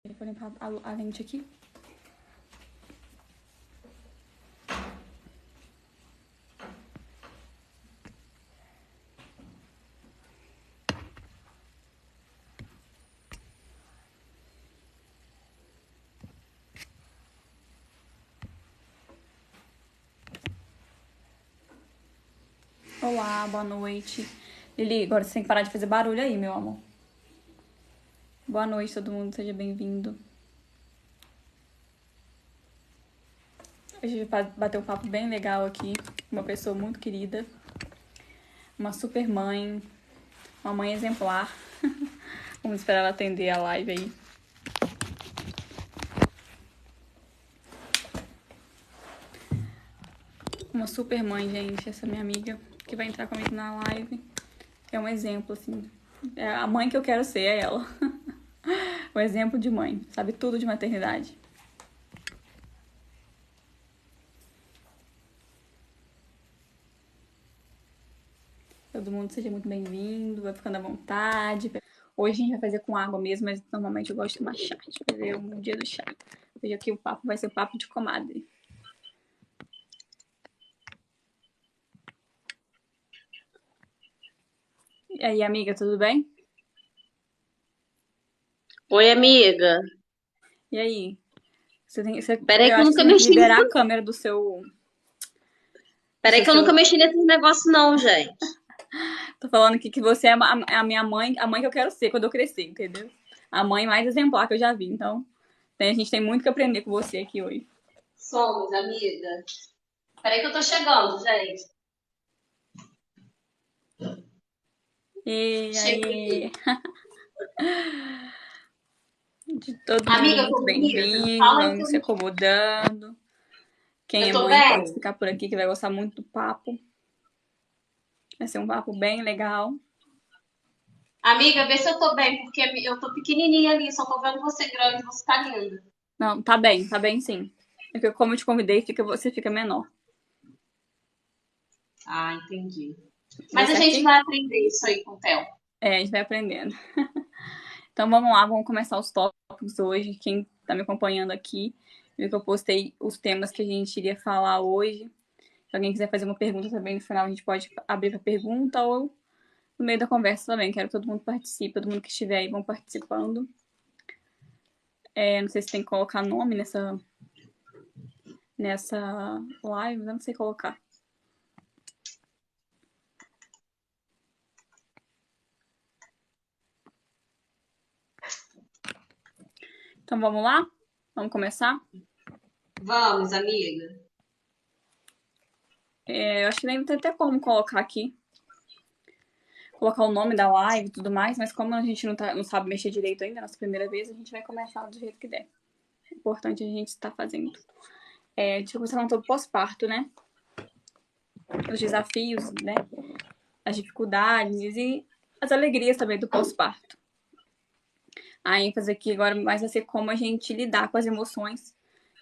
Vou limpar a lente aqui. Olá, boa noite. Lili, agora você tem que parar de fazer barulho aí, meu amor. Boa noite, todo mundo, seja bem-vindo. A gente vai bater um papo bem legal aqui com uma pessoa muito querida, uma super mãe, uma mãe exemplar. Vamos esperar ela atender a live aí. Uma super mãe, gente, essa minha amiga que vai entrar comigo na live. É um exemplo, assim. É a mãe que eu quero ser, é ela. Um exemplo de mãe, sabe tudo de maternidade. Todo mundo seja muito bem-vindo, vai ficando à vontade. Hoje a gente vai fazer com água mesmo, mas normalmente eu gosto de tomar chá. A gente vai fazer um dia do chá. Hoje aqui o papo vai ser o papo de comadre. E aí, amiga, tudo bem? Oi, amiga. E aí? Peraí Eu que eu acho que nunca você tem que mexi liberar nesse... a câmera do Peraí seu que eu nunca celular. mexi nesses negócios não, gente. Tô falando aqui que você é a minha mãe, a mãe que eu quero ser quando eu crescer, entendeu? A mãe mais exemplar que eu já vi. Então, a gente tem muito que aprender com você aqui hoje. Somos, amiga. Peraí que eu tô chegando, gente. E aí, Cheguei. de todo mundo Amiga, eu muito tô bonita. bem-vindo, Fala aí que vamos se acomodando. Quem eu é tô mãe pode bem. ficar por aqui que vai gostar muito do papo. Vai ser um papo bem legal. Amiga, vê se eu tô bem, porque eu tô pequenininha ali, só tô vendo você grande, você tá linda. Não, tá bem sim. Porque como eu te convidei, você fica menor. Ah, entendi. Deu Mas a gente certinho? vai aprender isso aí com o Theo. É, a gente vai aprendendo. Então vamos lá, vamos começar os tópicos hoje. Quem tá me acompanhando aqui, viu que eu postei os temas que a gente iria falar hoje. Se alguém quiser fazer uma pergunta também no final, a gente pode abrir para pergunta ou no meio da conversa também. Quero que todo mundo participe, todo mundo que estiver aí vão participando. Não sei se tem que colocar nome nessa live, eu não sei colocar. Então vamos lá? Vamos começar? Vamos, amiga. Eu acho que nem tem até como colocar aqui. Colocar o nome da live e tudo mais, mas como a gente não sabe mexer direito ainda, nossa primeira vez, a gente vai começar do jeito que der. É importante a gente estar fazendo. Deixa eu começar falando sobre pós-parto, né? Os desafios, né? As dificuldades e as alegrias também do pós-parto. A ênfase aqui agora mais vai ser como a gente lidar com as emoções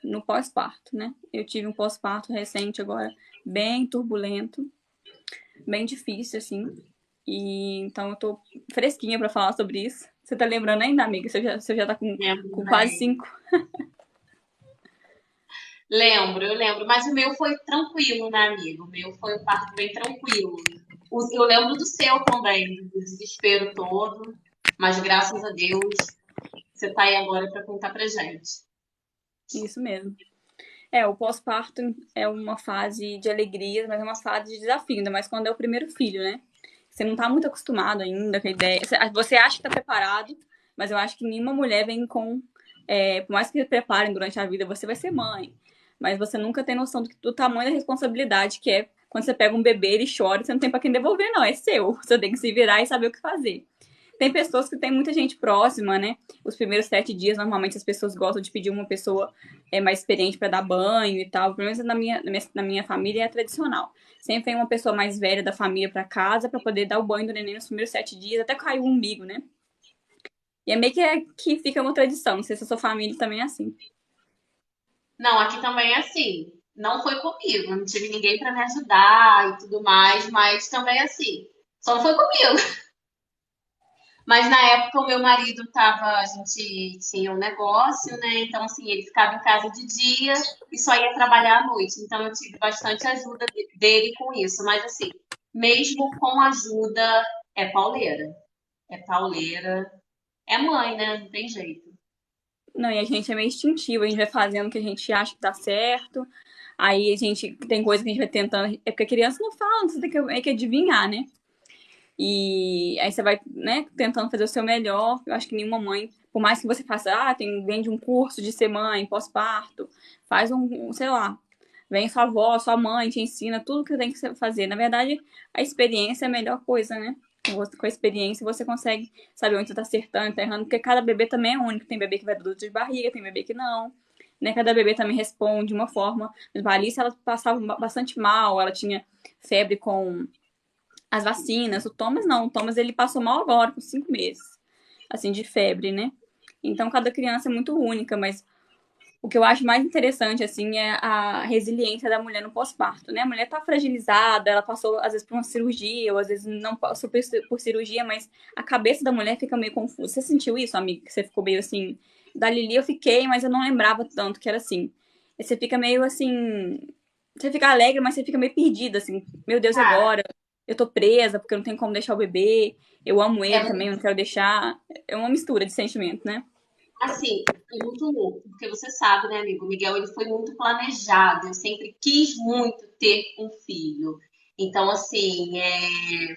no pós-parto, né? Eu tive um pós-parto recente agora, bem turbulento, bem difícil, assim. E então eu tô fresquinha pra falar sobre isso. Você tá lembrando ainda, amiga? Você já tá Lembro com quase bem. 5. Lembro, eu lembro. Mas o meu foi tranquilo, né, amigo? O meu foi um parto bem tranquilo. Eu lembro do seu também, do desespero todo. Mas graças a Deus, você tá aí agora para contar pra gente. Isso mesmo. O pós-parto é uma fase de alegria, mas é uma fase de desafio, ainda mais quando é o primeiro filho, né? Você não tá muito acostumado ainda com a ideia. Você acha que tá preparado, mas eu acho que nenhuma mulher vem com. Por mais que se preparem durante a vida, você vai ser mãe. Mas você nunca tem noção do tamanho da responsabilidade que é quando você pega um bebê, ele chora, você não tem pra quem devolver, não. É seu. Você tem que se virar e saber o que fazer. Tem pessoas que tem muita gente próxima, né? Os primeiros 7 dias, normalmente as pessoas gostam de pedir uma pessoa mais experiente para dar banho e tal. Pelo menos na minha família é tradicional. Sempre vem uma pessoa mais velha da família para casa para poder dar o banho do neném nos primeiros 7 dias, até cair o umbigo, né? E é meio que fica uma tradição. Não sei se a sua família também é assim. Não, aqui também é assim. Não foi comigo, não tive ninguém para me ajudar e tudo mais, mas também é assim. Só não foi comigo. Mas na época o meu marido tava, a gente tinha um negócio, né? Então, assim, ele ficava em casa de dia e só ia trabalhar à noite. Então, eu tive bastante ajuda dele com isso. Mas, assim, mesmo com ajuda, é pauleira. É pauleira. É mãe, né? Não tem jeito. Não, e a gente é meio instintivo, a gente vai fazendo o que a gente acha que tá certo. Aí a gente tem coisa que a gente vai tentando. É porque a criança não fala, você tem que meio que adivinhar, né? E aí você vai, né, tentando fazer o seu melhor. Eu acho que nenhuma mãe, por mais que você faça, vende um curso de ser mãe, pós-parto, faz sei lá, vem sua avó, sua mãe, te ensina tudo que tem que fazer. Na verdade, a experiência é a melhor coisa, né? Com a experiência você consegue saber onde você tá acertando, tá errando, porque cada bebê também é único. Tem bebê que vai do dor de barriga, tem bebê que não. Né? Cada bebê também responde de uma forma. Mas a Alice, ela passava bastante mal, ela tinha febre com as vacinas. O Thomas não. O Thomas ele passou mal agora, com 5 meses, assim, de febre, né? Então cada criança é muito única, mas o que eu acho mais interessante, assim, é a resiliência da mulher no pós-parto, né? A mulher tá fragilizada, ela passou, às vezes, por uma cirurgia, ou às vezes não passou por cirurgia, mas a cabeça da mulher fica meio confusa. Você sentiu isso, amiga? Que você ficou meio assim... Da Lili eu fiquei, mas eu não lembrava tanto que era assim. E você fica meio assim... Você fica alegre, mas você fica meio perdida, assim. Meu Deus, e Cara, agora? Eu tô presa porque eu não tenho como deixar o bebê. Eu amo é ele também, eu não quero deixar. É uma mistura de sentimento, né? assim, é muito louco, porque você sabe, né, amigo? O Miguel ele foi muito planejado. Eu sempre quis muito ter um filho. Então, assim,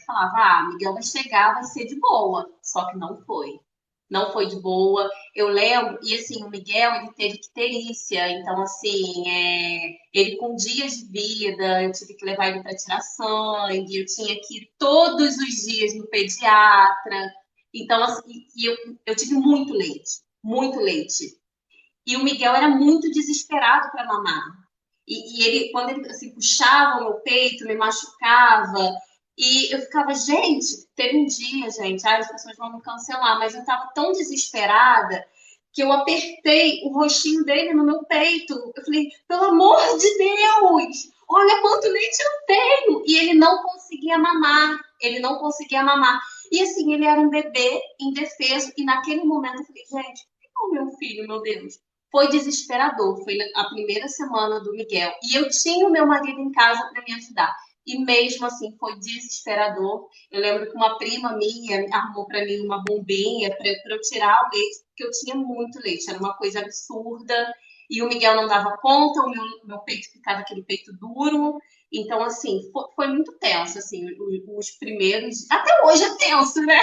falava, Miguel vai chegar, vai ser de boa. Só que não foi. Não foi de boa. Eu lembro, e assim, o Miguel ele teve icterícia, então assim, ele com dias de vida, eu tive que levar ele para tirar sangue, eu tinha que ir todos os dias no pediatra. Então, assim, eu tive muito leite, muito leite. E o Miguel era muito desesperado para mamar. E ele, quando ele assim, puxava o meu peito, me machucava. E eu ficava, gente, teve um dia, gente, as pessoas vão me cancelar, mas eu estava tão desesperada que eu apertei o rostinho dele no meu peito. Eu falei, pelo amor de Deus, olha quanto leite eu tenho. E ele não conseguia mamar, ele não conseguia mamar. E assim, ele era um bebê indefeso. E naquele momento eu falei, gente, o meu filho, meu Deus. Foi desesperador. Foi a primeira semana do Miguel. E eu tinha o meu marido em casa para me ajudar. E mesmo assim foi desesperador. Eu lembro que uma prima minha arrumou para mim uma bombinha para eu tirar o leite, porque eu tinha muito leite, era uma coisa absurda. E o Miguel não dava conta, o meu peito ficava aquele peito duro. Então, assim, foi muito tenso, assim, os primeiros. Até hoje é tenso, né?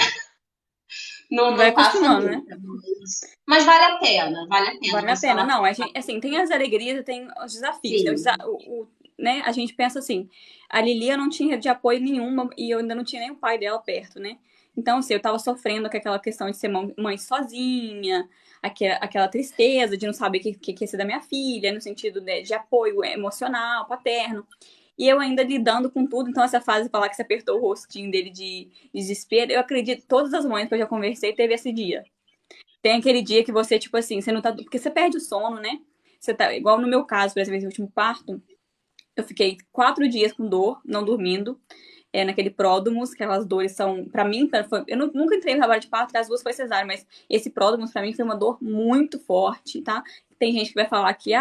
Não, Vai não passa acostumando, né? nunca. Mas vale a pena. Vale a Você pena. falar Não, a gente, assim, tem as alegrias e tem os desafios, né? sim. Né? A gente pensa assim, a Lili eu não tinha de apoio nenhuma e eu ainda não tinha nem o pai dela perto, né? Então, assim, eu tava sofrendo com aquela questão de ser mãe sozinha, aquela tristeza de não saber o que ia ser da minha filha, no sentido de apoio emocional, paterno. E eu ainda lidando com tudo, então essa fase falar que você apertou o rostinho dele de desespero, eu acredito que todas as mães que eu já conversei teve esse dia. Tem aquele dia que você, tipo assim, você não tá. Porque você perde o sono, né? Você tá. Igual no meu caso, por exemplo, esse último parto, eu fiquei 4 dias com dor, não dormindo. Naquele pródromos, que aquelas dores são. Pra mim, eu nunca entrei no trabalho de parto, as duas foi cesárea, mas esse pródromos pra mim foi uma dor muito forte, tá? Tem gente que vai falar que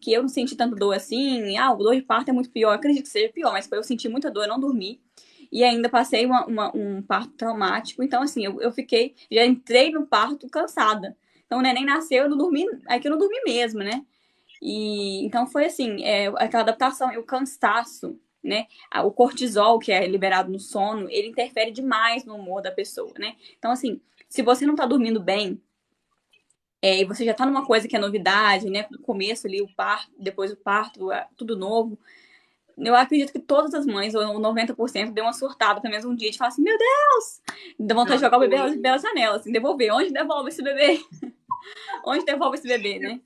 eu não senti tanta dor assim, o dor de parto é muito pior. Eu acredito que seja pior, mas eu senti muita dor, eu não dormi. E ainda passei um parto traumático. Então, assim, eu fiquei. Já entrei no parto cansada. Então, o neném nasceu, eu não dormi. Aí que eu não dormi mesmo, né? E então foi assim, aquela adaptação e o cansaço, né? O cortisol que é liberado no sono, ele interfere demais no humor da pessoa, né? Então, assim, se você não tá dormindo bem, e você já tá numa coisa que é novidade, né? No começo ali, o parto, depois o parto, tudo novo. Eu acredito que todas as mães, ou 90%, deu uma surtada pelo menos um dia de falar assim, meu Deus! Dá vontade de Não, jogar o bebê foi pela janela, assim, devolver. Onde devolve esse bebê? Onde devolve esse bebê, né?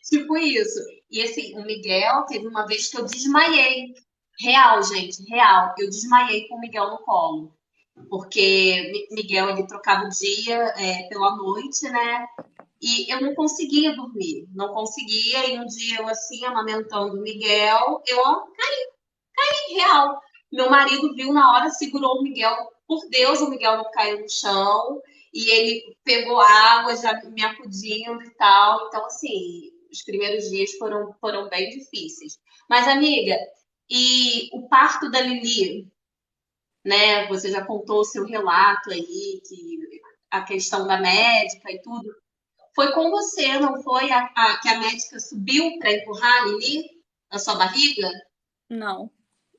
tipo isso. E assim, o Miguel teve uma vez que eu desmaiei. Real, gente, real. Eu desmaiei com o Miguel no colo. Porque Miguel ele trocava o dia pela noite, né? E eu não conseguia dormir, não conseguia. E um dia eu assim, amamentando o Miguel, eu caí real. Meu marido viu na hora, segurou o Miguel por Deus, o Miguel não caiu no chão e ele pegou água já me acudindo e tal. Então, assim, os primeiros dias foram bem difíceis. Mas, amiga, e o parto da Lili, né? Você já contou o seu relato aí, que a questão da médica e tudo. Foi com você, não foi? Que a médica subiu para empurrar a Lili na sua barriga? Não.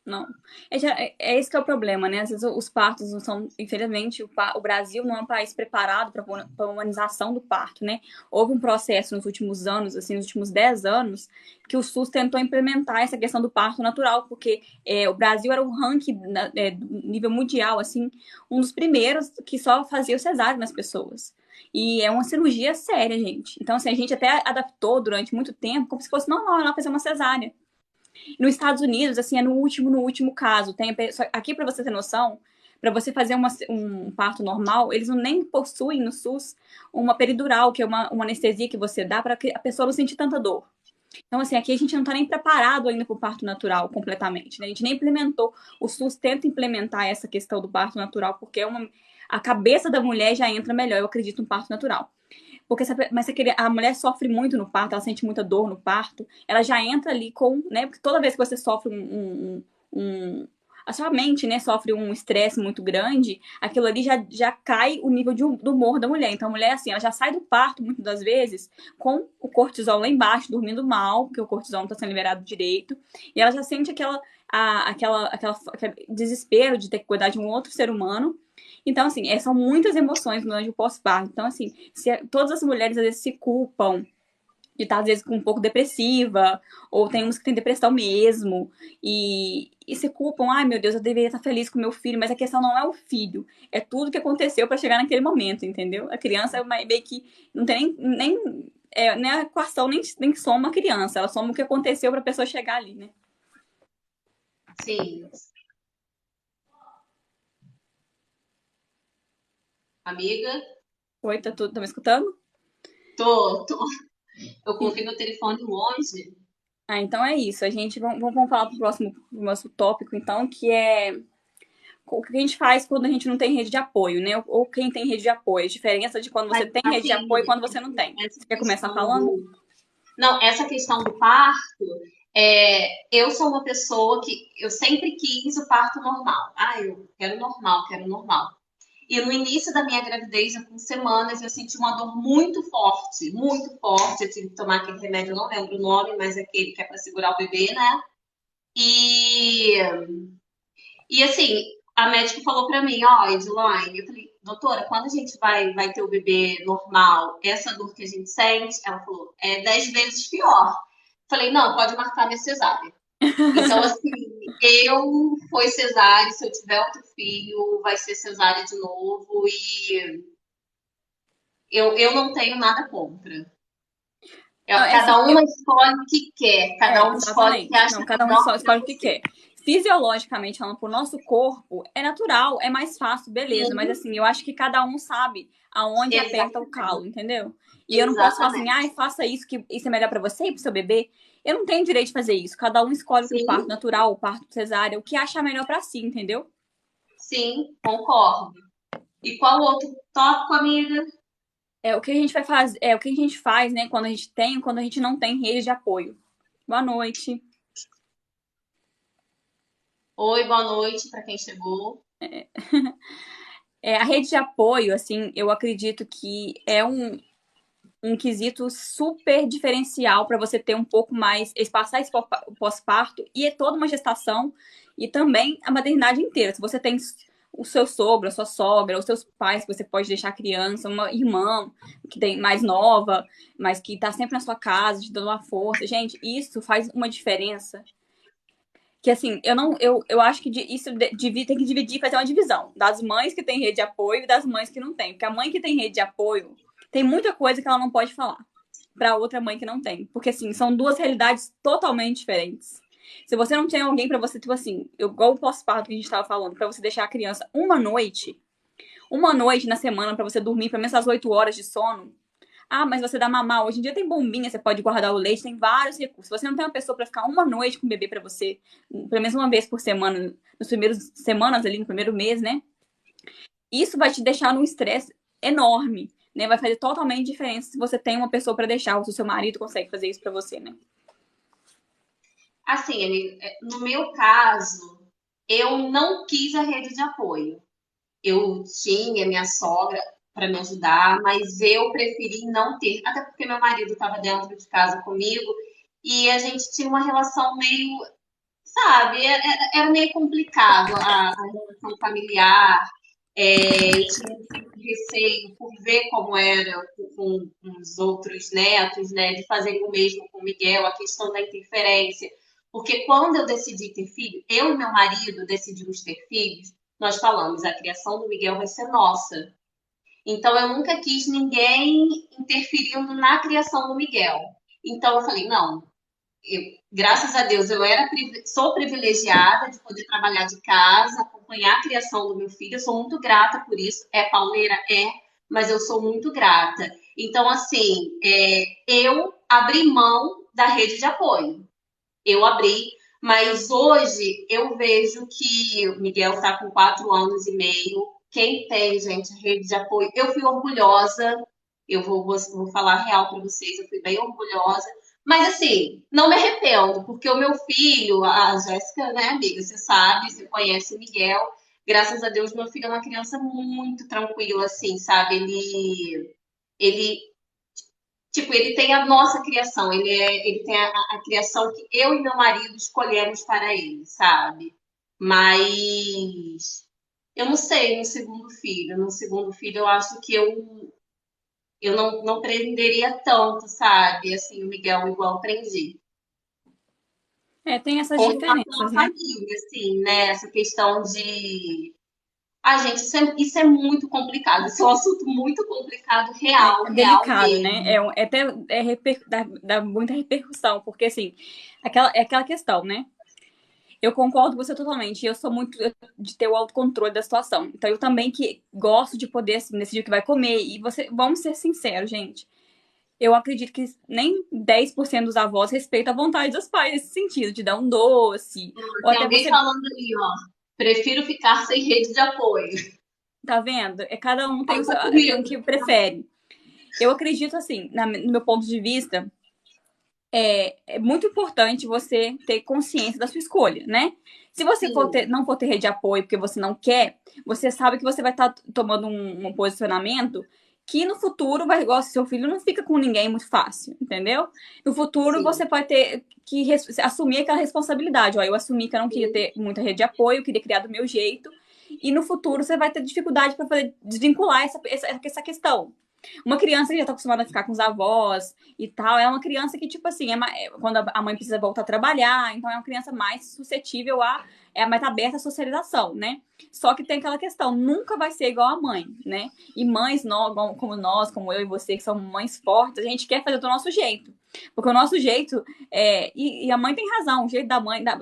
Não. É esse que é o problema, né? Às vezes os partos não são, infelizmente, o Brasil não é um país preparado para a humanização do parto, né? Houve um processo nos últimos anos, assim, nos últimos 10 anos, que o SUS tentou implementar essa questão do parto natural, porque o Brasil era o ranking, nível mundial, assim, um dos primeiros que só fazia o cesárea nas pessoas. E é uma cirurgia séria, gente. Então, assim, a gente até adaptou durante muito tempo como se fosse normal ela fazer uma cesárea. Nos Estados Unidos, assim, é no último caso. Aqui, para você ter noção, para você fazer um parto normal, eles não nem possuem no SUS uma peridural, que é uma anestesia que você dá para que a pessoa não sentir tanta dor. Então, assim, aqui a gente não está nem preparado ainda para o parto natural completamente, né? A gente nem implementou. O SUS tenta implementar essa questão do parto natural, porque a cabeça da mulher já entra melhor, eu acredito, no parto natural. Porque mas a mulher sofre muito no parto, ela sente muita dor no parto, ela já entra ali com, né? Porque toda vez que você sofre a sua mente, né, sofre um estresse muito grande, aquilo ali já cai o nível do humor da mulher. Então a mulher, assim, ela já sai do parto, muitas das vezes, com o cortisol lá embaixo, dormindo mal, porque o cortisol não está sendo liberado direito, e ela já sente aquele desespero de ter que cuidar de um outro ser humano. Então, assim, são muitas emoções durante o pós-parto. Então, assim, todas as mulheres às vezes se culpam de estar, às vezes, um pouco depressiva, ou tem uns que têm depressão mesmo, e se culpam, ai meu Deus, eu deveria estar feliz com meu filho, mas a questão não é o filho, é tudo que aconteceu para chegar naquele momento, entendeu? A criança é meio que não tem nem a equação, nem soma a criança, ela soma o que aconteceu para a pessoa chegar ali, né? Sim. Amiga? Oi, tá me escutando? Tô. Eu coloquei meu telefone longe. Ah, então é isso. A gente vamos falar pro próximo tópico, então, que é o que a gente faz quando a gente não tem rede de apoio, né? Ou quem tem rede de apoio. A diferença de quando você Mas, tem rede de assim, apoio e quando você não tem. essa Você quer começar questão falando? do. Não, essa questão do parto, eu sou uma pessoa que eu sempre quis o parto normal. Ah, eu quero normal, quero normal. E no início da minha gravidez, com semanas, eu senti uma dor muito forte, muito forte. Eu tive que tomar aquele remédio, eu não lembro o nome, mas é aquele que é para segurar o bebê, né? E, e assim, a médica falou para mim, ó, Edilane, eu falei, doutora, quando a gente vai ter o bebê normal, essa dor que a gente sente, ela falou, é 10 vezes pior. Falei, não, pode marcar minha cesárea. Então, assim, foi cesárea, se eu tiver outro filho, vai ser cesárea de novo, e eu não tenho nada contra. Não, é assim, Cada uma escolhe o que quer, cada uma escolhe o que exatamente. acha Não, cada um melhor só para escolhe o que você. quer. Fisiologicamente falando, pro nosso corpo, é natural, é mais fácil, beleza. Mas Sim, assim, eu acho que cada um sabe aonde aperta o exatamente. calo, entendeu? E eu não posso falar assim, Exatamente. ai, faça isso, que isso é melhor pra você e pro seu bebê. Eu não tenho direito de fazer isso. Cada um escolhe o parto Sim, natural, o parto cesárea, o que acha melhor pra si, entendeu? sim, concordo. E qual outro tópico, amiga? É o que a gente vai fazer, o que a gente faz, né, quando a gente tem, quando a gente não tem rede de apoio. Boa noite. Oi, boa noite para quem chegou. A rede de apoio, assim, eu acredito que é um quesito super diferencial para você ter um pouco mais, passar esse pós-parto e é toda uma gestação e também a maternidade inteira. Se você tem o seu sogro, a sua sogra, os seus pais que você pode deixar a criança, uma irmã que tem mais nova, mas que tá sempre na sua casa, te dando uma força. Gente, isso faz uma diferença que assim, eu acho que tem que dividir, fazer uma divisão das mães que têm rede de apoio e das mães que não têm. Porque a mãe que tem rede de apoio tem muita coisa que ela não pode falar para outra mãe que não tem. Porque assim, são duas realidades totalmente diferentes. Se você não tem alguém para você, tipo assim, igual o pós-parto que a gente tava falando, para você deixar a criança uma noite na semana para você dormir pelo menos as 8 horas de sono, ah, mas você dá mamar. Hoje em dia tem bombinha, você pode guardar o leite, tem vários recursos. Se você não tem uma pessoa para ficar uma noite com o bebê para você, pelo menos uma vez por semana, nas primeiras semanas ali, no primeiro mês, né? Isso vai te deixar num estresse enorme, né? Vai fazer totalmente diferença se você tem uma pessoa para deixar, ou se o seu marido consegue fazer isso para você, né? Assim, no meu caso, eu não quis a rede de apoio. Eu tinha minha sogra para me ajudar, mas eu preferi não ter, até porque meu marido estava dentro de casa comigo e a gente tinha uma relação meio, sabe, era meio complicado a relação familiar. Eu tinha um certo receio por ver como era com os outros netos, né, de fazerem o mesmo com o Miguel, a questão da interferência. Porque quando eu decidi ter filho, eu e meu marido decidimos ter filhos, nós falamos, a criação do Miguel vai ser nossa. Então eu nunca quis ninguém interferindo na criação do Miguel. Então eu falei, não, graças a Deus, sou privilegiada de poder trabalhar de casa, acompanhar a criação do meu filho. Eu sou muito grata por isso. É pauleira? É, mas eu sou muito grata. Então, assim, eu abri mão da rede de apoio. Eu abri, mas hoje eu vejo que o Miguel está com 4 anos e meio. Quem tem, gente, rede de apoio, eu fui orgulhosa. Eu vou falar real para vocês, eu fui bem orgulhosa. Mas assim, não me arrependo, porque o meu filho, a Jéssica, né, amiga, você sabe, você conhece o Miguel. Graças a Deus, meu filho é uma criança muito tranquila, assim, sabe? Ele Tipo, ele tem a nossa criação, ele tem a criação que eu e meu marido escolhemos para ele, sabe? Mas eu não sei, no segundo filho eu acho que eu não prenderia tanto, sabe? Assim, o Miguel igual prendi. É, tem essas Com relação diferenças, à né? família, assim, né? Essa questão de. Ah, gente, isso é muito complicado. Isso é um assunto muito complicado, real, É real delicado, né? mesmo. É até dá muita repercussão, porque assim, é aquela questão, né? Eu concordo com você totalmente. Eu sou muito de ter o autocontrole da situação. Então, eu também que gosto de poder, assim, decidir o que vai comer. E vamos ser sinceros, gente. Eu acredito que nem 10% dos avós respeitam a vontade dos pais nesse sentido, de dar um doce. Ou Tem até alguém você, falando ali, ó. Prefiro ficar sem rede de apoio. tá vendo? Cada um tem Conta tem o comigo. que prefere. Eu acredito, assim, no meu ponto de vista, é muito importante você ter consciência da sua escolha, né? Se você Sim, não for ter rede de apoio porque você não quer, você sabe que você vai estar tomando um posicionamento que no futuro vai, igual seu filho não fica com ninguém muito fácil, entendeu? No futuro sim, você pode ter que assumir aquela responsabilidade. Ó, eu assumi que eu não queria sim, ter muita rede de apoio, eu queria criar do meu jeito, e no futuro você vai ter dificuldade para poder desvincular essa questão. Uma criança que já tá acostumada a ficar com os avós e tal, é uma criança que, tipo assim, quando a mãe precisa voltar a trabalhar, então é uma criança mais suscetível mais aberta à socialização, né? Só que tem aquela questão, nunca vai ser igual a mãe, né? E mães como nós, como eu e você, que são mães fortes, a gente quer fazer do nosso jeito. Porque o nosso jeito, e a mãe tem razão, o jeito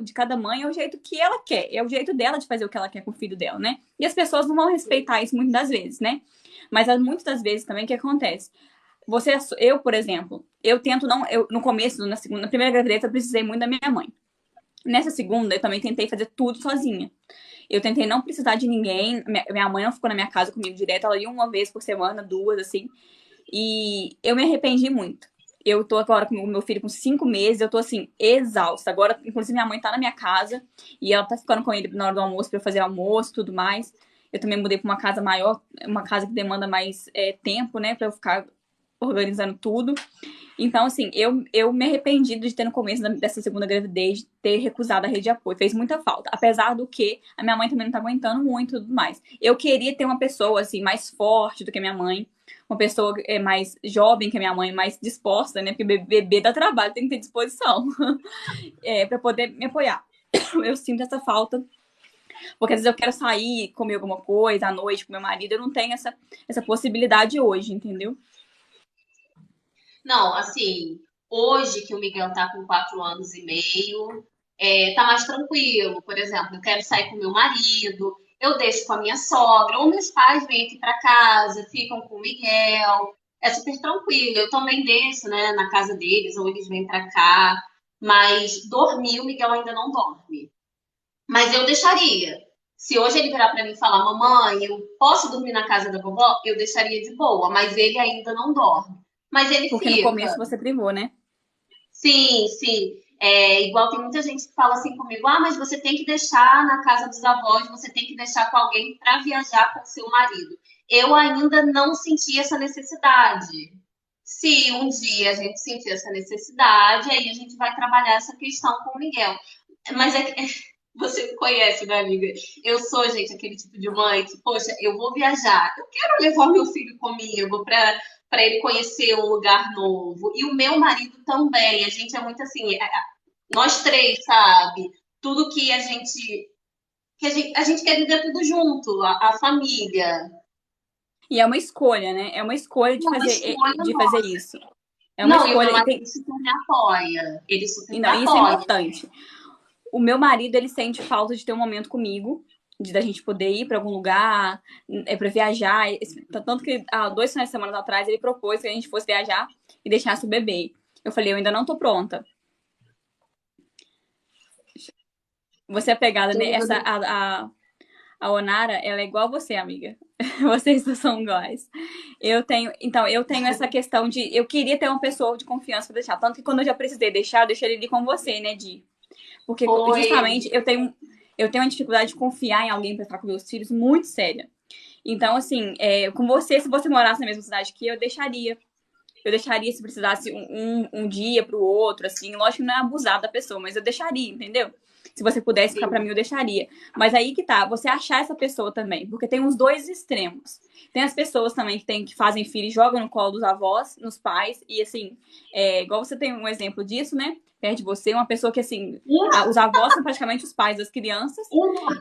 de cada mãe é o jeito que ela quer, é o jeito dela de fazer o que ela quer com o filho dela, né? E as pessoas não vão respeitar isso muitas das vezes, né? Mas muitas das vezes também o que acontece? Eu, por exemplo, eu tento não. No começo, na primeira gravidez, eu precisei muito da minha mãe. Nessa segunda, eu também tentei fazer tudo sozinha. Eu tentei não precisar de ninguém. Minha mãe não ficou na minha casa comigo direto, ela ia uma vez por semana, duas, assim. E eu me arrependi muito. Eu tô agora com o meu filho com 5 meses, eu tô assim, exausta. Agora, inclusive, minha mãe tá na minha casa e ela tá ficando com ele na hora do almoço pra eu fazer almoço e tudo mais. Eu também mudei pra uma casa maior, uma casa que demanda mais tempo, né, pra eu ficar organizando tudo. Então, assim, eu me arrependi de ter no começo dessa segunda gravidez, ter recusado a rede de apoio. Fez muita falta. Apesar do que a minha mãe também não tá aguentando muito e tudo mais. Eu queria ter uma pessoa, assim, mais forte do que a minha mãe. Uma pessoa mais jovem que a minha mãe, mais disposta, né? Porque bebê dá trabalho, tem que ter disposição. Pra poder me apoiar. Eu sinto essa falta. Porque às vezes eu quero sair, comer alguma coisa à noite com meu marido. Eu não tenho essa possibilidade hoje, entendeu? não, assim, hoje que o Miguel tá com 4 anos e meio, tá mais tranquilo. Por exemplo, eu quero sair com meu marido, eu deixo com a minha sogra, ou meus pais vêm aqui para casa, ficam com o Miguel. É super tranquilo. Eu também deixo, né, na casa deles, ou eles vêm para cá. Mas dormir, o Miguel ainda não dorme. Mas eu deixaria. Se hoje ele virar para mim e falar, mamãe, eu posso dormir na casa da vovó? Eu deixaria de boa, mas ele ainda não dorme. Mas ele Porque no fica. começo você privou, né? Sim, sim. É, igual tem muita gente que fala assim comigo, ah, mas você tem que deixar na casa dos avós, você tem que deixar com alguém para viajar com seu marido. Eu ainda não senti essa necessidade. Se um dia a gente sentir essa necessidade, aí a gente vai trabalhar essa questão com o Miguel. Mas é que você me conhece, né, amiga? Eu sou, gente, aquele tipo de mãe que, poxa, eu vou viajar, eu quero levar meu filho comigo para ele conhecer um lugar novo. E o meu marido também. A gente é muito assim, nós três, sabe? Tudo que a gente quer viver tudo junto, a família. E é uma escolha, né? É uma escolha É uma escolha de fazer nossa. isso. É uma Não, e o meu escolha marido super me apoia. Ele super e me não, isso é apoia. importante. O meu marido, ele sente falta de ter um momento comigo, de da gente poder ir para algum lugar, para viajar. Tanto que há 2 finais de semana atrás ele propôs que a gente fosse viajar e deixasse o bebê. Eu falei, eu ainda não tô pronta. Você é pegada, né? A Onara, ela é igual a você, amiga. Vocês dois são iguais. Eu tenho essa questão de, eu queria ter uma pessoa de confiança pra deixar. Tanto que quando eu já precisei deixar, eu deixei ele ir com você, né, Di? Porque Foi. justamente eu tenho uma dificuldade de confiar em alguém pra estar com meus filhos muito séria. Então, assim, com você, se você morasse na mesma cidade que eu deixaria. Eu deixaria se precisasse um dia pro outro, assim. Lógico que não é abusar da pessoa, mas eu deixaria, entendeu? Se você pudesse ficar pra mim, eu deixaria. Mas aí que tá, você achar essa pessoa também. Porque tem os dois extremos. Tem as pessoas também que fazem filho e jogam no colo dos avós, nos pais. E assim, igual você tem um exemplo disso, né? Perto de você, uma pessoa que, assim, os avós são praticamente os pais das crianças.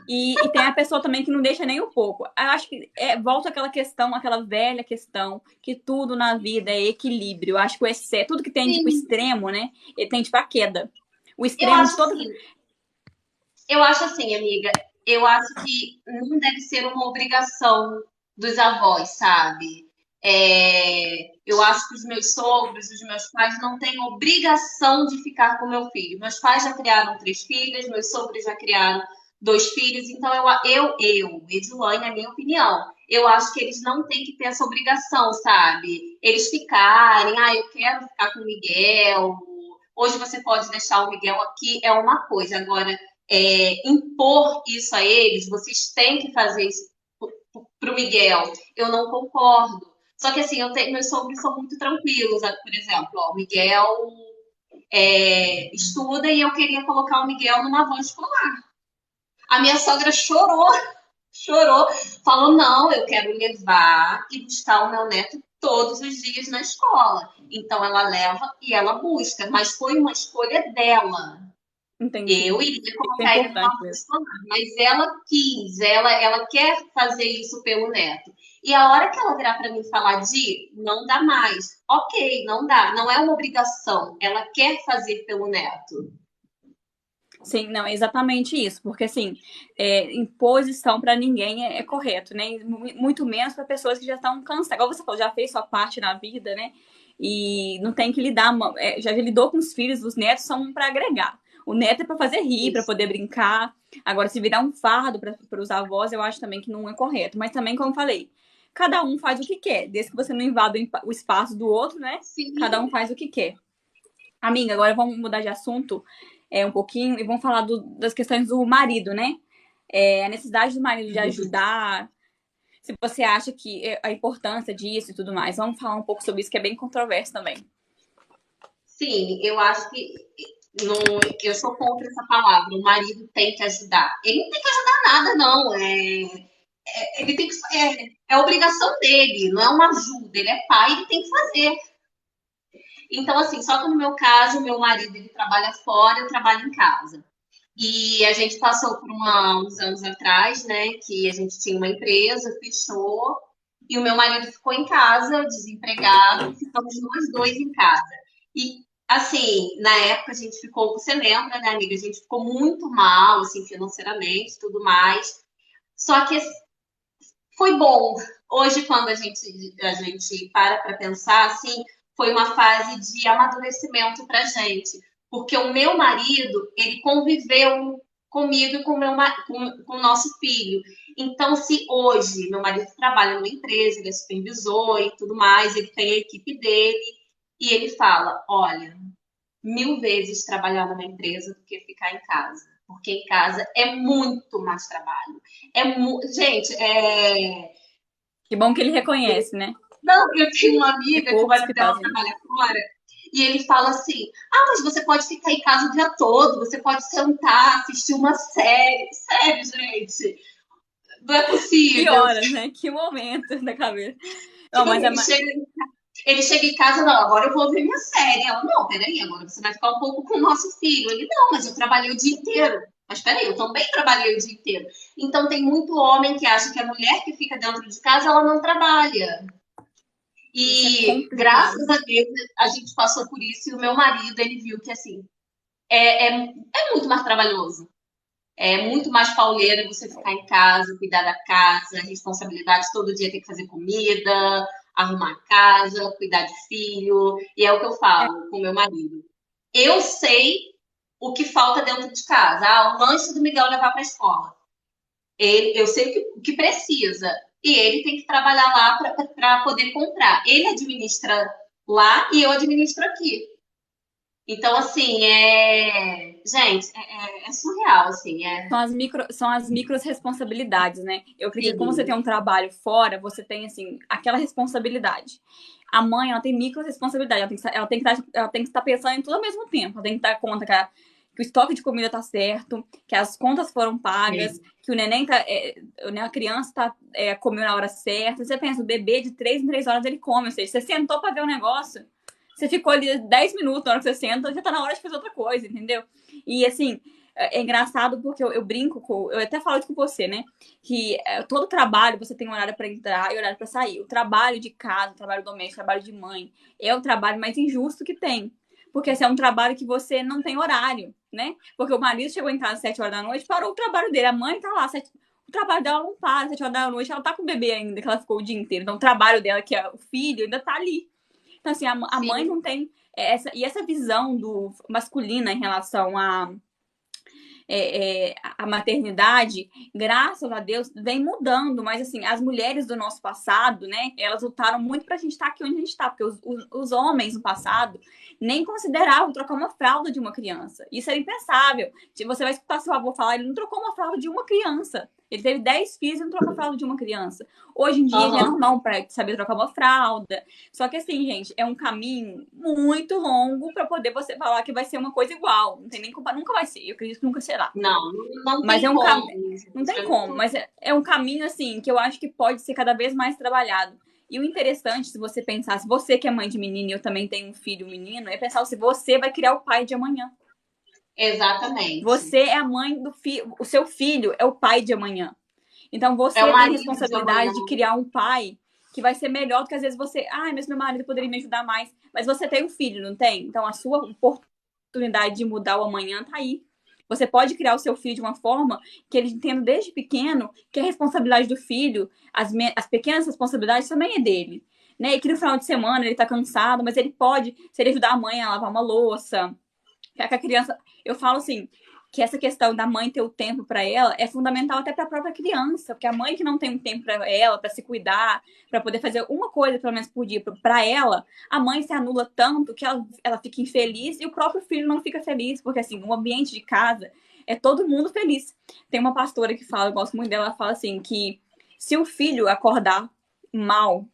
E tem a pessoa também que não deixa nem um pouco. Eu acho que volta aquela questão, aquela velha questão, que tudo na vida é equilíbrio. Eu acho que o excesso, tudo que tem tipo Sim. extremo, né? Ele tem tipo a queda. O Eu extremo de acho todas. assim, eu acho assim, amiga, eu acho que não deve ser uma obrigação dos avós, sabe? Eu acho que os meus sogros, os meus pais não têm obrigação de ficar com meu filho. Meus pais já criaram 3 filhas, meus sogros já criaram 2 filhos, então Edilane, na minha opinião, eu acho que eles não têm que ter essa obrigação, sabe? Eles ficarem, eu quero ficar com o Miguel, hoje você pode deixar o Miguel aqui, é uma coisa. Agora, impor isso a eles, vocês têm que fazer isso para o Miguel. Eu não concordo. Só que assim, meus sogros são muito tranquilos. Por exemplo, o Miguel estuda e eu queria colocar o Miguel numa van escolar. A minha sogra chorou, chorou, falou: não, eu quero levar e buscar o meu neto todos os dias na escola. Então ela leva e ela busca, mas foi uma escolha dela. Entendi. Eu iria Isso é colocar ele numa importante roda mesmo. escolar, mas ela quis, ela quer fazer isso pelo neto. E a hora que ela virar para mim e falar de não dá mais, ok, não dá, não é uma obrigação, ela quer fazer pelo neto. Sim, não, é exatamente isso. Porque, assim, imposição para ninguém é correto, né? E muito menos para pessoas que já estão cansadas. Igual você falou, já fez sua parte na vida, né? E não tem que lidar. Já lidou com os filhos, os netos são para agregar. O neto é para fazer rir, para Isso. poder brincar. Agora, se virar um fardo para os avós, eu acho também que não é correto. Mas também, como eu falei, cada um faz o que quer. Desde que você não invada o espaço do outro, né? Cada um Sim. faz o que quer. Amiga, agora vamos mudar de assunto um pouquinho e vamos falar das questões do marido, né? A necessidade do marido de ajudar, se você acha que a importância disso e tudo mais. Vamos falar um pouco sobre isso, que é bem controverso também. Sim, eu acho que eu sou contra essa palavra. O marido tem que ajudar. Ele não tem que ajudar nada, não. Ele tem que, é obrigação dele, não é uma ajuda. Ele é pai, ele tem que fazer. Então, assim, só que no meu caso, meu marido ele trabalha fora, eu trabalho em casa. E a gente passou por uns anos atrás, né, que a gente tinha uma empresa, fechou, e o meu marido ficou em casa, desempregado, ficamos nós dois em casa. E, assim, na época a gente ficou, você lembra, né, amiga? A gente ficou muito mal, assim, financeiramente e tudo mais. Só que foi bom. Hoje, quando a gente para pensar, assim, foi uma fase de amadurecimento pra gente. Porque o meu marido, ele conviveu comigo e com o nosso filho. Então, se hoje meu marido trabalha numa empresa, ele é supervisor e tudo mais, ele tem a equipe dele, e ele fala: olha, 1000 vezes trabalhar numa empresa do que ficar em casa. Porque em casa é muito mais trabalho. Gente, Que bom que ele reconhece, né? não, eu tenho uma Que amiga que o poucos marido que dela fazem isso. trabalha fora e ele fala assim: ah, mas você pode ficar em casa o dia todo, você pode sentar, assistir uma série. Sério, gente, não é Que possível. horas, né? Que momento da cabeça. Não, Tipo mas assim, é ele chega em casa, não, agora eu vou ver minha série. Ela, não, peraí, agora você vai ficar um pouco com o nosso filho. Ele, não, mas eu trabalhei o dia inteiro. Mas peraí, eu também trabalhei o dia inteiro. Então tem muito homem que acha que a mulher que fica dentro de casa, ela não trabalha. isso é E complicado. graças a Deus a gente passou por isso e o meu marido, ele viu que assim, é muito mais trabalhoso. É muito mais pauleira você ficar em casa, cuidar da casa, responsabilidade todo dia ter que fazer comida, arrumar a casa, cuidar de filho. E é o que eu É, falo com o meu marido. Eu sei o que falta dentro de casa. Ah, o lanche do Miguel levar para a escola. Eu sei o que precisa. E ele tem que trabalhar lá para poder comprar. Ele administra lá e eu administro aqui. Então, assim, gente, é surreal, assim, são as micros responsabilidades, né? Eu acredito que como você tem Sim, um trabalho fora, você tem, assim, aquela responsabilidade. A mãe, ela tem micro responsabilidade. Ela tem que estar pensando em tudo ao mesmo tempo. Ela tem que dar conta que o estoque de comida tá certo, que as contas foram pagas, sim, que o neném tá, né, a criança tá, comeu na hora certa. Você pensa, o bebê de 3 em 3 horas ele come. Ou seja, você sentou pra ver o negócio, você ficou ali 10 minutos na hora que você senta, já tá na hora de fazer outra coisa, entendeu? E assim, é engraçado porque eu brinco com. Eu até falo isso com você, né? Que todo trabalho você tem um horário para entrar e horário para sair. O trabalho de casa, o trabalho doméstico, o trabalho de mãe é o trabalho mais injusto que tem. Porque esse é um trabalho que você não tem horário, né? Porque o marido chegou em casa às 7 horas da noite, parou o trabalho dele. A mãe tá lá, o trabalho dela não para, às 7 horas da noite, ela tá com o bebê ainda, que ela ficou o dia inteiro. Então o trabalho dela, que é o filho, ainda tá ali. Então, assim, a mãe sim. não tem essa visão do masculina em relação a maternidade, graças a Deus, vem mudando, mas assim, as mulheres do nosso passado, né, elas lutaram muito pra gente estar aqui onde a gente está, porque os homens no passado nem consideravam trocar uma fralda de uma criança. Isso era impensável. Se você vai escutar seu avô falar, ele não trocou uma fralda de uma criança. Ele teve 10 filhos e não trocou a fralda de uma criança. Hoje em dia já é Uhum. normal para saber trocar uma fralda. Só que assim, gente, é um caminho muito longo para poder você falar que vai ser uma coisa igual. Não tem nem culpa, nunca vai ser. Eu acredito que nunca será. Não, não Mas tem é um como. caminho. Não Isso tem é como, muito. mas é um caminho assim que eu acho que pode ser cada vez mais trabalhado. E o interessante, se você pensar, se você que é mãe de menino e eu também tenho um filho menino, é pensar se você vai criar o pai de amanhã. Exatamente. Você é a mãe do filho, o seu filho é o pai de amanhã. Então É o você tem marido de responsabilidade amanhã. de criar um pai que vai ser melhor do que às vezes você, mas meu marido poderia me ajudar mais, mas você tem um filho, não tem? Então a sua oportunidade de mudar o amanhã tá aí. Você pode criar o seu filho de uma forma que ele entenda desde pequeno que a responsabilidade do filho, as pequenas responsabilidades também é dele. Né? E que no final de semana ele tá cansado, mas ele pode, se ele ajudar a mãe a lavar uma louça, que a criança, eu falo assim, que essa questão da mãe ter o tempo para ela é fundamental até para a própria criança, porque a mãe que não tem um tempo para ela, para se cuidar, para poder fazer uma coisa pelo menos por dia para ela, a mãe se anula tanto que ela fica infeliz e o próprio filho não fica feliz, porque assim, o ambiente de casa é todo mundo feliz. Tem uma pastora que fala, eu gosto muito dela, ela fala assim que se o filho acordar mal,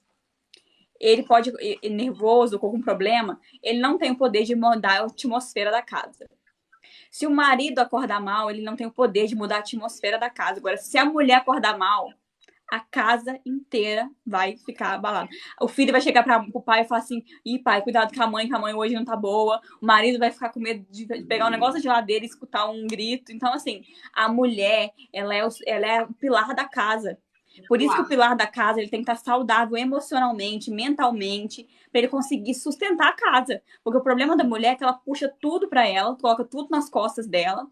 ele pode nervoso, com algum problema, ele não tem o poder de mudar a atmosfera da casa. Se o marido acordar mal, ele não tem o poder de mudar a atmosfera da casa. Agora, se a mulher acordar mal, a casa inteira vai ficar abalada. O filho vai chegar para o pai e falar assim: ih, pai, cuidado com a mãe hoje não tá boa. O marido vai ficar com medo de pegar um negócio da geladeira e escutar um grito. Então, assim, a mulher, ela é o pilar da casa. Por isso que o Lá. pilar da casa ele tem que estar saudável emocionalmente, mentalmente, para ele conseguir sustentar a casa. Porque o problema da mulher é que ela puxa tudo para ela, coloca tudo nas costas dela,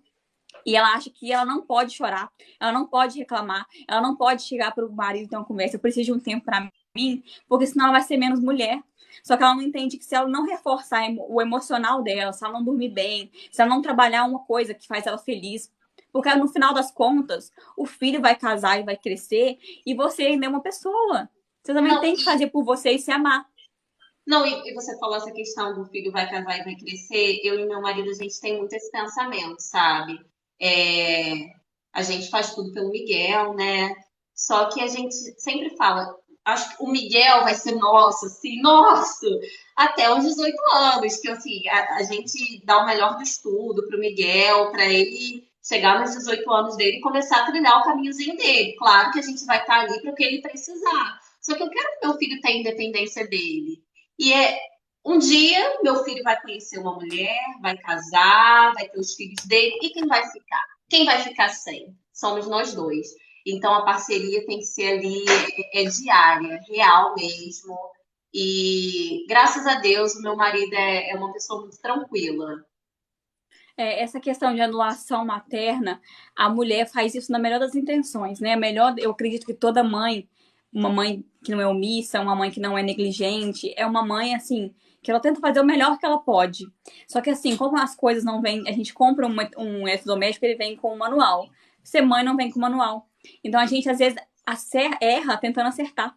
e ela acha que ela não pode chorar, ela não pode reclamar, ela não pode chegar para o marido e ter uma conversa. Eu preciso de um tempo para mim, porque senão ela vai ser menos mulher. Só que ela não entende que se ela não reforçar o emocional dela, se ela não dormir bem, se ela não trabalhar uma coisa que faz ela feliz, Porque no final das contas, o filho vai casar e vai crescer, e você ainda é uma pessoa. Você também Não, tem que fazer por você e se amar. não, e você falou essa questão do filho vai casar e vai crescer. Eu e meu marido, a gente tem muito esse pensamento, sabe? É, a gente faz tudo pelo Miguel, né? Só que a gente sempre fala, acho que o Miguel vai ser nosso, assim, nosso, até os 18 anos, que assim, a gente dá o melhor do estudo pro Miguel, para ele chegar nos 18 anos dele e começar a trilhar o caminhozinho dele. Claro que a gente vai estar ali para o que ele precisar. Só que eu quero que meu filho tenha independência dele. E um dia meu filho vai conhecer uma mulher, vai casar, vai ter os filhos dele, e quem vai ficar? Quem vai ficar sem? Somos nós dois. Então a parceria tem que ser ali diária, real mesmo. E graças a Deus o meu marido é uma pessoa muito tranquila. Essa questão de anulação materna, a mulher faz isso na melhor das intenções, né? Melhor, eu acredito que toda mãe, uma mãe que não é omissa, uma mãe que não é negligente, é uma mãe assim que ela tenta fazer o melhor que ela pode. Só que assim, como as coisas não vêm, a gente compra um eletrodoméstico, ele vem com o manual. Ser mãe não vem com o manual. Então a gente às vezes erra tentando acertar.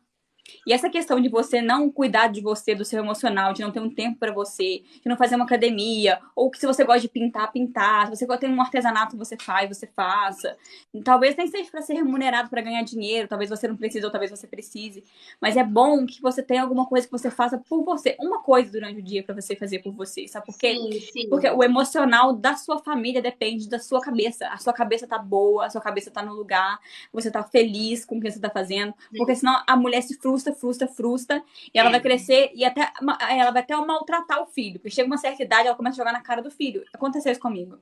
E essa questão de você não cuidar de você, do seu emocional, de não ter um tempo para você, de não fazer uma academia, ou que se você gosta de pintar, pintar, se você tem um artesanato que você faz, você faça. Talvez nem seja para ser remunerado para ganhar dinheiro, talvez você não precise ou talvez você precise, mas é bom que você tenha alguma coisa que você faça por você, uma coisa durante o dia para você fazer por você, sabe por quê? Sim, Porque sim. o emocional da sua família depende da sua cabeça. A sua cabeça tá boa, a sua cabeça tá no lugar, você tá feliz com o que você tá fazendo, porque senão a mulher se frustra, frustra, frustra, e ela vai É, crescer e até ela vai até maltratar o filho. Porque chega uma certa idade, ela começa a jogar na cara do filho. Aconteceu isso comigo.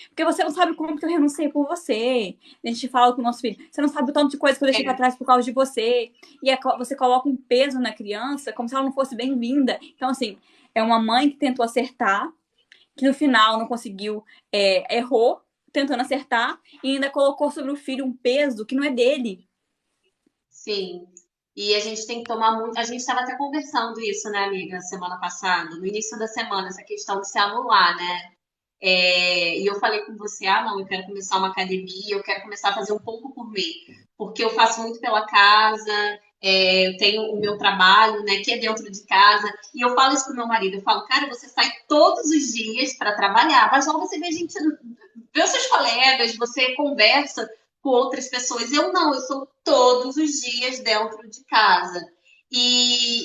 Porque você não sabe como que eu renunciei por você. A gente fala com o nosso filho. Você não sabe o tanto de coisa que eu deixei pra é. trás por causa de você. E você coloca um peso na criança como se ela não fosse bem-vinda. Então, assim, é uma mãe que tentou acertar, que no final não conseguiu, errou tentando acertar e ainda colocou sobre o filho um peso que não é dele. Sim. E a gente tem que tomar muito. A gente estava até conversando isso, né, amiga, semana passada, no início da semana, essa questão de se anular, né? E eu falei com você, não, eu quero começar uma academia, eu quero começar a fazer um pouco por mim, porque eu faço muito pela casa, eu tenho o meu trabalho, né, que é dentro de casa, e eu falo isso pro meu marido, eu falo, cara, você sai todos os dias para trabalhar, mas logo você vê a gente, vê os seus colegas, você conversa com outras pessoas, eu não, eu sou todos os dias dentro de casa, e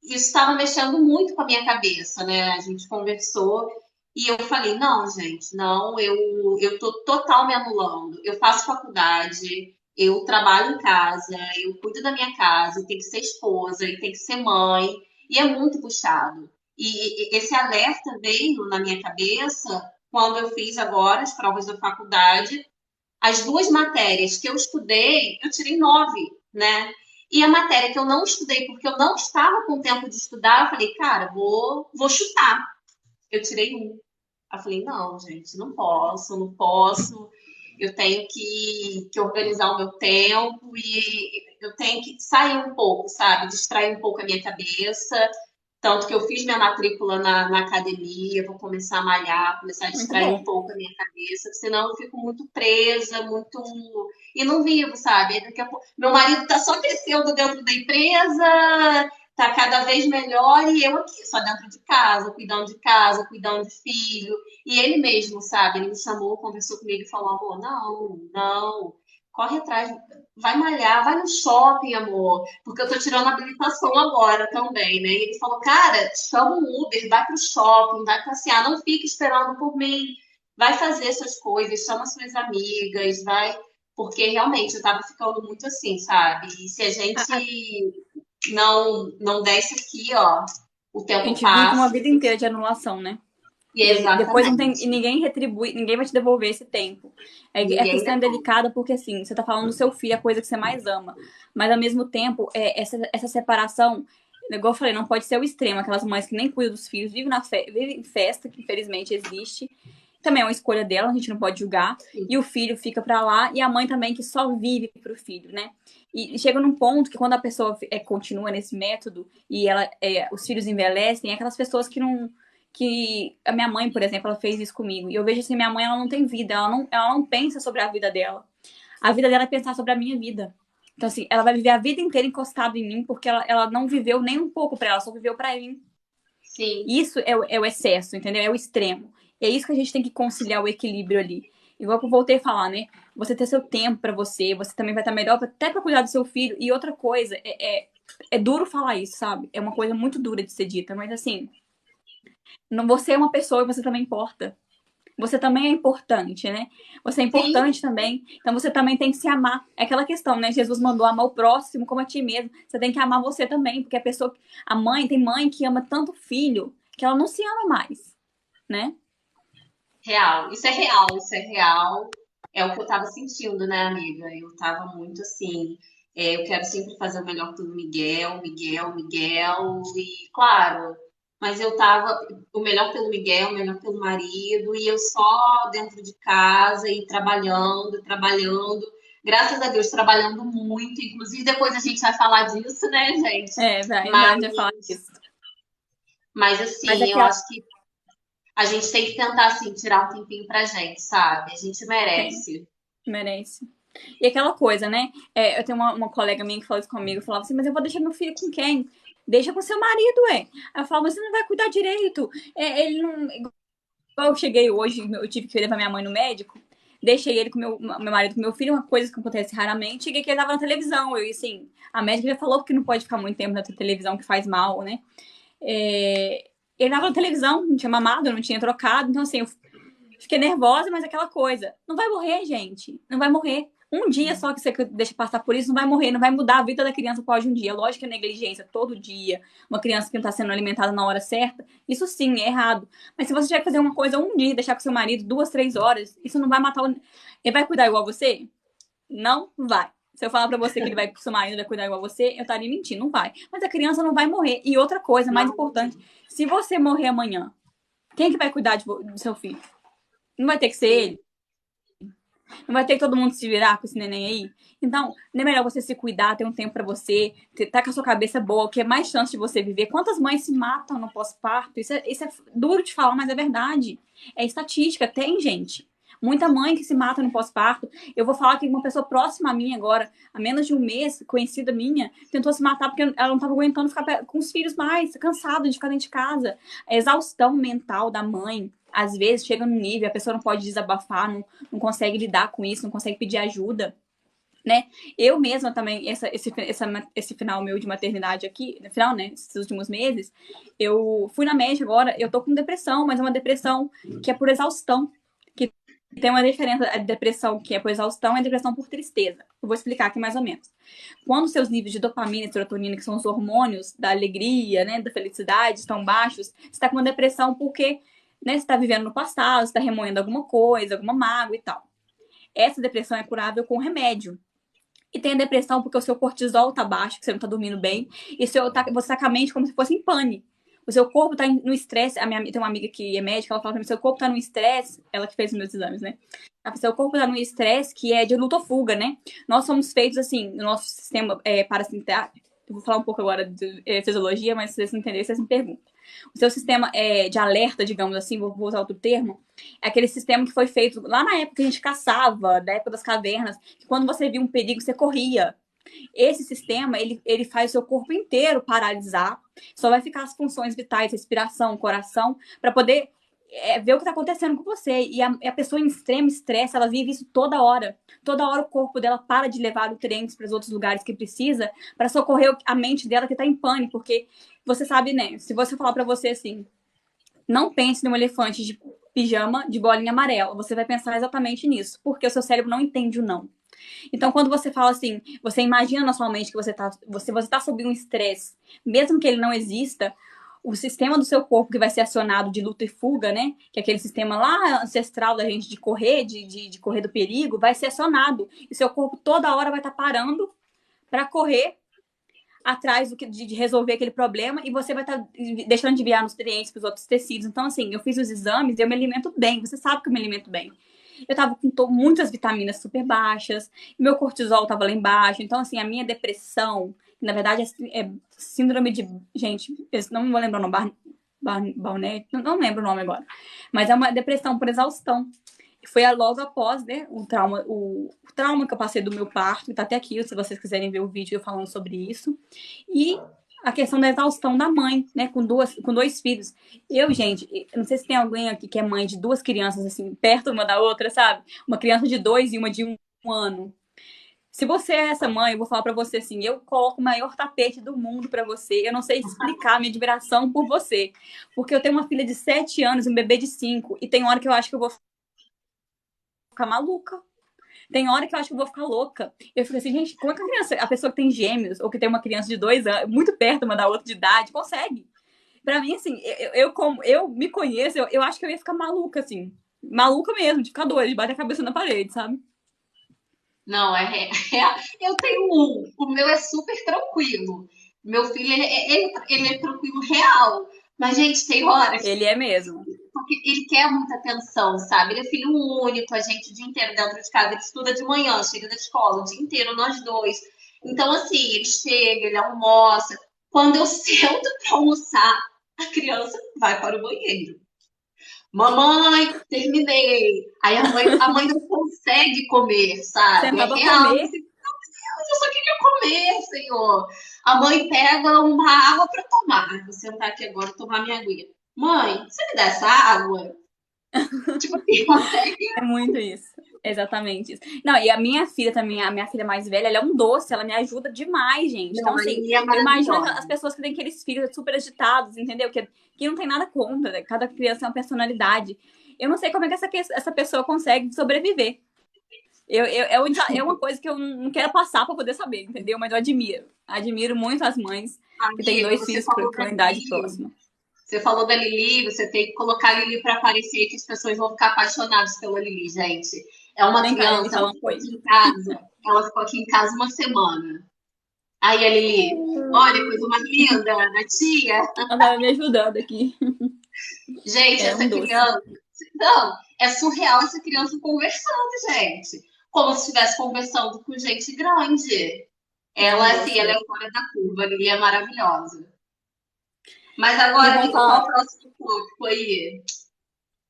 isso estava mexendo muito com a minha cabeça, né? A gente conversou e eu falei, não, gente, não, eu tô total me anulando. Eu faço faculdade, eu trabalho em casa, eu cuido da minha casa, eu tenho que ser esposa, eu tenho que ser mãe, e é muito puxado. E esse alerta veio na minha cabeça quando eu fiz agora as provas da faculdade. As duas matérias que eu estudei, eu tirei 9, né? E a matéria que eu não estudei, porque eu não estava com tempo de estudar, eu falei, cara, vou chutar. Eu tirei 1. Eu falei, não, gente, não posso, não posso. Eu tenho que organizar o meu tempo e eu tenho que sair um pouco, sabe? Distrair um pouco a minha cabeça. Tanto que eu fiz minha matrícula na academia, vou começar a malhar, começar a Muito distrair bom. um pouco a minha cabeça, senão eu fico muito presa, muito. E não vivo, sabe? Daqui a pouco... Meu marido tá só crescendo dentro da empresa, tá cada vez melhor, e eu aqui, só dentro de casa, cuidando de filho. E ele mesmo, sabe? Ele me chamou, conversou comigo e falou: amor, não, não, corre atrás, vai malhar, vai no shopping, amor, porque eu tô tirando a habilitação agora também, né? E ele falou, cara, chama um Uber, vai pro shopping, vai passear, não fique esperando por mim, vai fazer suas coisas, chama suas amigas, vai. Porque realmente eu tava ficando muito assim, sabe? E se a A, a gente não der isso aqui, ó, o tempo gente vive uma passa vida inteira de anulação, né? e E depois não tem, e exatamente. ninguém retribui, ninguém vai te devolver esse tempo. A Ninguém questão é devolve. delicada porque, assim, você tá falando do seu filho, a coisa que você mais ama. Mas, ao mesmo tempo, essa separação, igual eu falei, não pode ser o extremo. Aquelas mães que nem cuidam dos filhos, vivem em festa, que infelizmente existe. Também é uma escolha dela, a gente não pode julgar. E o filho fica pra lá, e a mãe também que só vive pro filho, né? E chega num ponto que quando a pessoa continua nesse método e os filhos envelhecem, é aquelas pessoas que a minha mãe, por exemplo, ela fez isso comigo. E eu vejo assim, minha mãe, ela não tem vida, ela não pensa sobre a vida dela. A vida dela é pensar sobre a minha vida. Então, assim, ela vai viver a vida inteira encostada em mim, porque ela não viveu nem um pouco pra ela, só viveu pra mim. Sim, Isso é o excesso, entendeu? É o extremo. E é isso que a gente tem que conciliar o equilíbrio ali. Igual que eu voltei a falar, né? Você ter seu tempo pra você, você também vai estar melhor até pra cuidar do seu filho. E outra coisa, é duro falar isso, sabe? É uma coisa muito dura de ser dita, mas assim, não, você é uma pessoa e você também importa. Você também é importante, né? Você é sim. importante também. Então você também tem que se amar. É aquela questão, né? Jesus mandou amar o próximo como a ti mesmo. Você tem que amar você também, porque a pessoa, a mãe, tem mãe que ama tanto o filho que ela não se ama mais, né? Real. Isso é real, isso é real. É o que eu tava sentindo, né, amiga? Eu tava muito assim. Eu quero sempre fazer o melhor pelo Miguel, Miguel, Miguel. E, claro, mas eu tava o melhor pelo Miguel, o melhor pelo marido. E eu só dentro de casa e trabalhando, trabalhando. Graças a Deus, trabalhando muito. Inclusive, depois a gente vai falar disso, né, gente? A Mas, gente vai falar disso. mas Mas assim, eu aquela acho que a gente tem que tentar, assim, tirar um tempinho pra gente, sabe? A gente tem, merece. merece. E aquela coisa, né? Eu tenho uma colega minha que falou isso comigo, falava assim, mas eu vou deixar meu filho com quem? Deixa com seu marido, ué. Aí eu falo, mas você não vai cuidar direito. Ele não. Eu cheguei hoje, eu tive que levar minha mãe no médico. Deixei ele com meu marido, com meu filho, uma coisa que acontece raramente. Cheguei que ele tava na televisão. Eu, assim, a médica já falou que não pode ficar muito tempo na televisão, que faz mal, né? Ele tava na televisão, não tinha mamado, não tinha trocado. Então, assim, eu fiquei nervosa, mas aquela coisa. Não vai morrer, gente. Não vai morrer. Um dia só que você deixa passar por isso, não vai morrer, não vai mudar a vida da criança após um dia. Lógico que é negligência todo dia. Uma criança que não está sendo alimentada na hora certa, isso sim é errado. Mas se você tiver que fazer uma coisa um dia, deixar com seu marido 2, 3 horas, isso não vai matar o. Ele vai cuidar igual você? Não vai. Se eu falar pra você que ele vai pro seu marido vai cuidar igual você, eu estaria mentindo. Não vai. Mas a criança não vai morrer. E outra coisa, mais Não, importante, se você morrer amanhã, quem é que vai cuidar do seu filho? Não vai ter que ser sim. ele? Não vai ter que todo mundo se virar com esse neném aí? Então, não é melhor você se cuidar, ter um tempo pra você, tá com a sua cabeça boa, que é mais chance de você viver. Quantas mães se matam no pós-parto? Isso é duro de falar, mas é verdade. É estatística, tem gente. Muita mãe que se mata no pós-parto. Eu vou falar que uma pessoa próxima a mim agora, há menos de um mês, conhecida minha, tentou se matar porque ela não estava aguentando ficar com os filhos mais, cansada de ficar dentro de casa. A exaustão mental da mãe, às vezes, chega num nível, a pessoa não pode desabafar, não consegue lidar com isso, não consegue pedir ajuda, né? Eu mesma também, esse final meu de maternidade aqui, no final, né, esses últimos meses, eu fui na médica agora, eu tô com depressão, mas é uma depressão que é por exaustão, que tem uma diferença, a depressão que é por exaustão e a depressão por tristeza. Eu vou explicar aqui mais ou menos. Quando seus níveis de dopamina e serotonina, que são os hormônios da alegria, né, da felicidade, estão baixos, você está com uma depressão porque, né, você está vivendo no passado, você está remoendo alguma coisa, alguma mágoa e tal. Essa depressão é curável com remédio. E tem a depressão porque o seu cortisol tá baixo, que você não tá dormindo bem, e você tá com a mente como se fosse em pane. O seu corpo tá no estresse. Tem uma amiga que é médica, ela fala pra mim: seu corpo tá no estresse. Ela que fez os meus exames, né? Ela fala, seu corpo tá no estresse que é de luta ou fuga, né? Nós somos feitos assim, no nosso sistema parasimpático. Eu vou falar um pouco agora de fisiologia, mas se vocês não entenderem, vocês me perguntam. O seu sistema de alerta, digamos assim, vou usar outro termo, é aquele sistema que foi feito lá na época que a gente caçava, da época das cavernas, que quando você via um perigo, você corria. Esse sistema, ele faz o seu corpo inteiro paralisar, só vai ficar as funções vitais, respiração, coração, para poder ver o que está acontecendo com você. E a pessoa em extremo estresse, ela vive isso toda hora. Toda hora o corpo dela para de levar nutrientes para os outros lugares que precisa, para socorrer a mente dela que está em pânico, porque você sabe, né? Se você falar para você assim, não pense num elefante de pijama de bolinha amarela. Você vai pensar exatamente nisso, porque o seu cérebro não entende o não. Então, quando você fala assim, você imagina na sua mente que você tá sob um estresse, mesmo que ele não exista, o sistema do seu corpo que vai ser acionado de luta e fuga, né? Que é aquele sistema lá ancestral da gente de correr, de correr do perigo, vai ser acionado. E seu corpo toda hora vai estar parando para correr atrás de resolver aquele problema e você vai estar deixando de enviar nutrientes para os outros tecidos. Então, assim, eu fiz os exames e eu me alimento bem. Você sabe que eu me alimento bem. Eu tava com muitas vitaminas super baixas, meu cortisol tava lá embaixo. Então, assim, a minha depressão, na verdade, é síndrome de. Gente, eu não vou lembrar o nome, Balneário, não lembro o nome agora. Mas é uma depressão por exaustão. Foi logo após, né, o trauma que eu passei do meu parto, tá até aqui, se vocês quiserem ver o vídeo eu falando sobre isso. E a questão da exaustão da mãe, né, com dois filhos. Eu, gente, eu não sei se tem alguém aqui que é mãe de duas crianças, assim, perto uma da outra, sabe? Uma criança de 2 e uma de um ano. Se você é essa mãe, eu vou falar pra você assim, eu coloco o maior tapete do mundo pra você. Eu não sei explicar a minha admiração por você. Porque eu tenho uma filha de 7 anos e um bebê de 5. E tem hora que eu acho que eu vou ficar maluca. Tem hora que eu acho que eu vou ficar louca. Eu fico assim, gente, como é que a pessoa que tem gêmeos, ou que tem uma criança de 2 anos, muito perto uma da outra de idade, consegue? Pra mim, assim, como eu me conheço, eu acho que eu ia ficar maluca, assim. Maluca mesmo, de ficar doida, de bater a cabeça na parede, sabe? Não, eu tenho um. O meu é super tranquilo. Meu filho, ele é tranquilo real. Mas, gente, tem horas Ele é mesmo. porque ele quer muita atenção, sabe? Ele é filho único, a gente o dia inteiro dentro de casa, ele estuda de manhã, chega da escola o dia inteiro, nós dois. Então, assim, ele chega, ele almoça. Quando eu sento para almoçar, a criança vai para o banheiro. Mamãe, terminei. Aí a mãe não consegue comer, sabe? É Sentar pra real. comer. Eu só queria comer, senhor. A mãe pega uma água para tomar. Vou sentar aqui agora e tomar minha aguinha. Mãe, você me dá essa água? Tipo assim, consegue. É muito isso. Exatamente isso. Não, e a minha filha também, a minha filha mais velha, ela é um doce, ela me ajuda demais, gente. Então, Não, a assim, Lili é eu imagino maravilhosa. as pessoas que têm aqueles filhos super agitados, entendeu? Que não tem nada contra, né? Cada criança é uma personalidade. Eu não sei como é que essa pessoa consegue sobreviver. É uma coisa que eu não quero passar para poder saber, entendeu? Mas eu admiro. Admiro muito as mães que têm Amiga, dois filhos com idade próxima. Você falou da Lili, você tem que colocar a Lili para aparecer que as pessoas vão ficar apaixonadas pela Lili, gente. É uma Vem cá, Lili, criança, falando coisa. ela ficou aqui em casa uma semana. Aí a Lili, olha, coisa mais linda, a tia. Ela tava me ajudando aqui. Gente, É um essa doce. criança. Não, é surreal essa criança conversando, gente. Como se estivesse conversando com gente grande. É um Ela, assim, doce ela mesmo. é fora da curva, a Lili é maravilhosa. Mas E agora, vamos amiga, qual falar. o próximo tópico aí?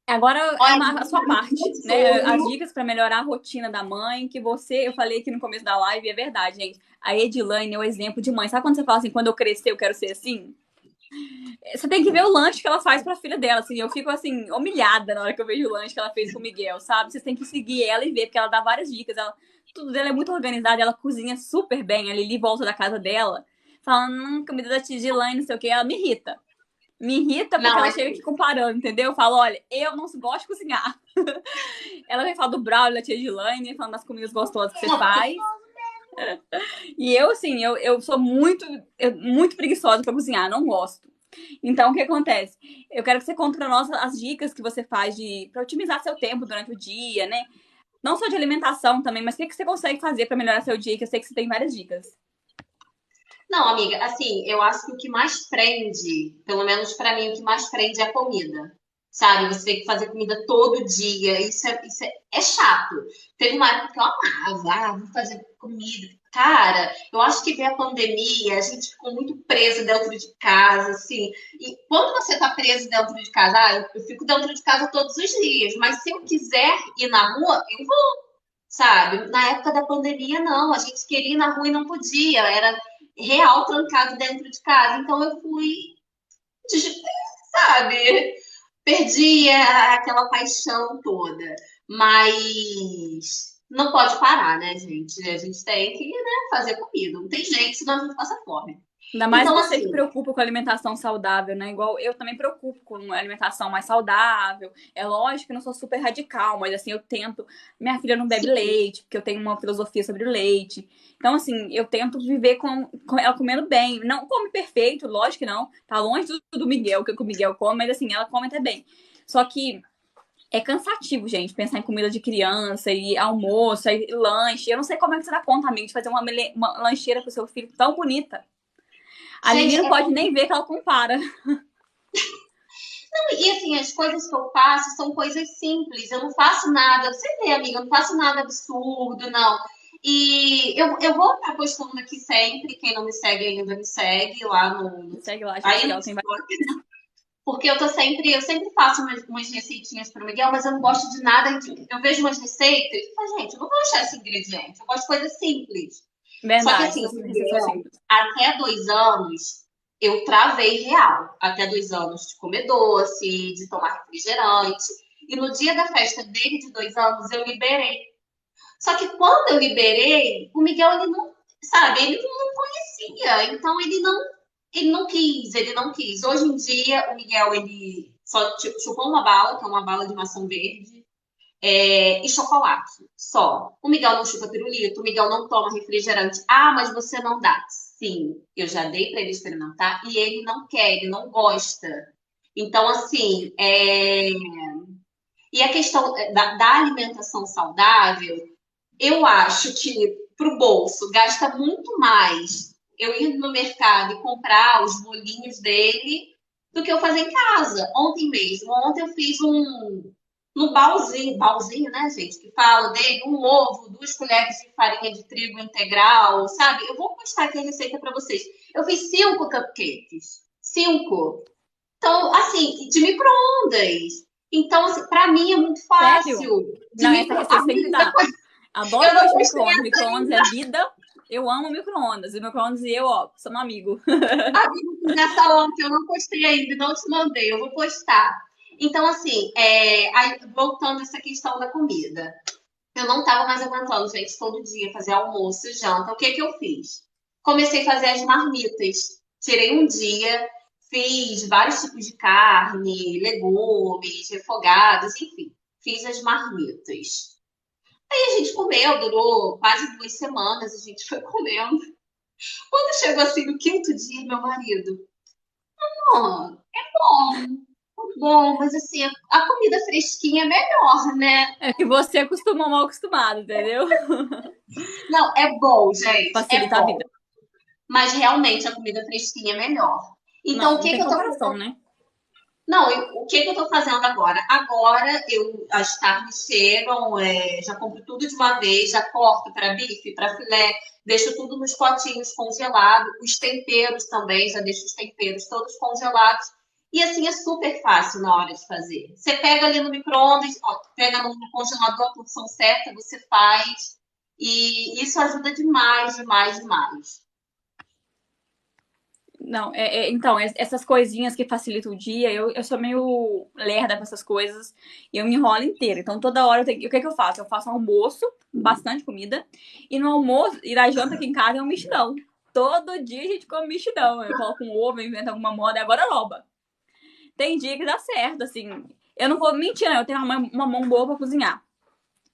Agora é Olha, a sua parte, muito né? As sono. dicas para melhorar a rotina da mãe, que eu falei aqui no começo da live, é verdade, gente. A Edilane é o exemplo de mãe. Sabe quando você fala assim, quando eu crescer, eu quero ser assim? Você tem que ver o lanche que ela faz pra filha dela, assim. Eu fico, assim, humilhada na hora que eu vejo o lanche que ela fez com o Miguel, sabe? Vocês têm que seguir ela e ver, porque ela dá várias dicas. Tudo dela é muito organizado, ela cozinha super bem. A Lili volta da casa dela, falando, comida da tia Edilane, não sei o que, ela me irrita. Me irrita porque Não, ela é chega aqui comparando, entendeu? Eu falo, olha, eu não gosto de cozinhar. Ela vem falar do brownie da tia Edilane, falando das comidas gostosas que você faz. E eu, assim, eu sou muito preguiçosa pra cozinhar, não gosto. Então, o que acontece? Eu quero que você conte para nós as dicas que você faz para otimizar seu tempo durante o dia, né? Não só de alimentação também, mas o que você consegue fazer para melhorar seu dia? Que eu sei que você tem várias dicas. Não, amiga, assim, eu acho que o que mais prende, pelo menos pra mim, o que mais prende é a comida. Sabe? Você tem que fazer comida todo dia. Isso é chato. Teve uma época que eu amava, vou fazer comida. Cara, eu acho que veio a pandemia, a gente ficou muito preso dentro de casa, assim. E quando você tá preso dentro de casa, eu fico dentro de casa todos os dias, mas se eu quiser ir na rua, eu vou, sabe? Na época da pandemia, não. A gente queria ir na rua e não podia. Era real trancado dentro de casa. Então eu fui, sabe? Perdi aquela paixão toda. Mas não pode parar, né, gente? A gente tem que, né, fazer comida. Não tem jeito, senão a gente passa fome. Ainda mais Então, você que assim, preocupa com alimentação saudável, né? Igual eu também preocupo com alimentação mais saudável. É lógico que eu não sou super radical, mas assim, eu tento. Minha filha não bebe sim, leite, porque eu tenho uma filosofia sobre o leite. Então, assim, eu tento viver com ela comendo bem. Não come perfeito, lógico que não. Tá longe do Miguel, que o Miguel come, mas assim, ela come até bem. Só que é cansativo, gente, pensar em comida de criança e almoço, e lanche. Eu não sei como é que você dá conta, amigo, de fazer uma lancheira pro seu filho tão bonita. A Lili gente, não pode nem ver que ela compara. e assim, as coisas que eu faço são coisas simples. Eu não faço nada, você vê, amiga, eu não faço nada absurdo, não. E eu vou estar postando aqui sempre. Quem não me segue ainda me segue lá Segue lá, gente, aí que no ela tem TikTok. Porque eu sempre faço umas receitinhas para o Miguel, mas eu não gosto de nada. Eu vejo umas receitas e falo, gente, eu não vou achar esse ingrediente. Eu gosto de coisa simples. Só que Verdade, assim, essas o receitas são Miguel, simples. até 2 anos, eu travei real. Até 2 anos de comer doce, de tomar refrigerante. E no dia da festa dele de 2 anos, eu liberei. Só que quando eu liberei, o Miguel, ele não, sabe, ele não conhecia. Então ele não quis. Hoje em dia, o Miguel, ele só chupou uma bala, que é uma bala de maçã verde, e chocolate, só. O Miguel não chupa pirulito, o Miguel não toma refrigerante. Ah, mas você não dá. Sim, eu já dei para ele experimentar e ele não quer, ele não gosta. Então, assim, e a questão da alimentação saudável, eu acho que para o bolso gasta muito mais eu ir no mercado e comprar os bolinhos dele do que eu fazer em casa. Ontem mesmo, ontem eu fiz no balzinho, né, gente, que fala dele, um ovo, 2 colheres de farinha de trigo integral, sabe? Eu vou postar aqui a receita para vocês. Eu fiz 5 cupcakes. 5. Então, assim, de micro-ondas. Então, assim, para mim é muito Sério? fácil. De Não, essa micro... receita sempre dá. Adoro Eu não gosto de postei micro-ondas. essa Micro-ondas é ainda. vida. Eu amo micro-ondas. E micro-ondas e eu, ó, somos amigos. Nessa ontem, eu não postei ainda, não te mandei, eu vou postar. Então, assim, aí, voltando a essa questão da comida. Eu não estava mais aguentando, gente, todo dia fazer almoço, janta. O que que eu fiz? Comecei a fazer as marmitas. Tirei um dia, fiz vários tipos de carne, legumes, refogados, enfim. Fiz as marmitas. Aí a gente comeu, durou quase 2 semanas, a gente foi comendo. Quando chegou assim no quinto dia, meu marido, é bom, bom, mas assim, a comida fresquinha é melhor, né? É que você acostumou mal acostumado, entendeu? Não, é bom, gente, é Facilita a bom. vida. Mas realmente a comida fresquinha é melhor. Então, Não, o não que tem que eu tô comparação, fazendo? né? Não, o que que eu tô fazendo agora? Agora as carnes chegam, já compro tudo de uma vez, já corto para bife, para filé, deixo tudo nos potinhos congelado, os temperos também, já deixo os temperos todos congelados. E assim é super fácil na hora de fazer. Você pega ali no micro-ondas, ó, pega no congelador a porção certa, você faz. E isso ajuda demais, demais, demais. Não, então, essas coisinhas que facilitam o dia, eu sou meio lerda com essas coisas e eu me enrolo inteira. Então, toda hora, o que é que eu faço? Eu faço um almoço, bastante comida, e no almoço, e na janta aqui em casa é um mexidão. Todo dia a gente come mexidão. Eu coloco um ovo, invento alguma moda, e agora loba. Tem dia que dá certo, assim. Eu não vou mentir, né? Eu tenho uma mão boa pra cozinhar.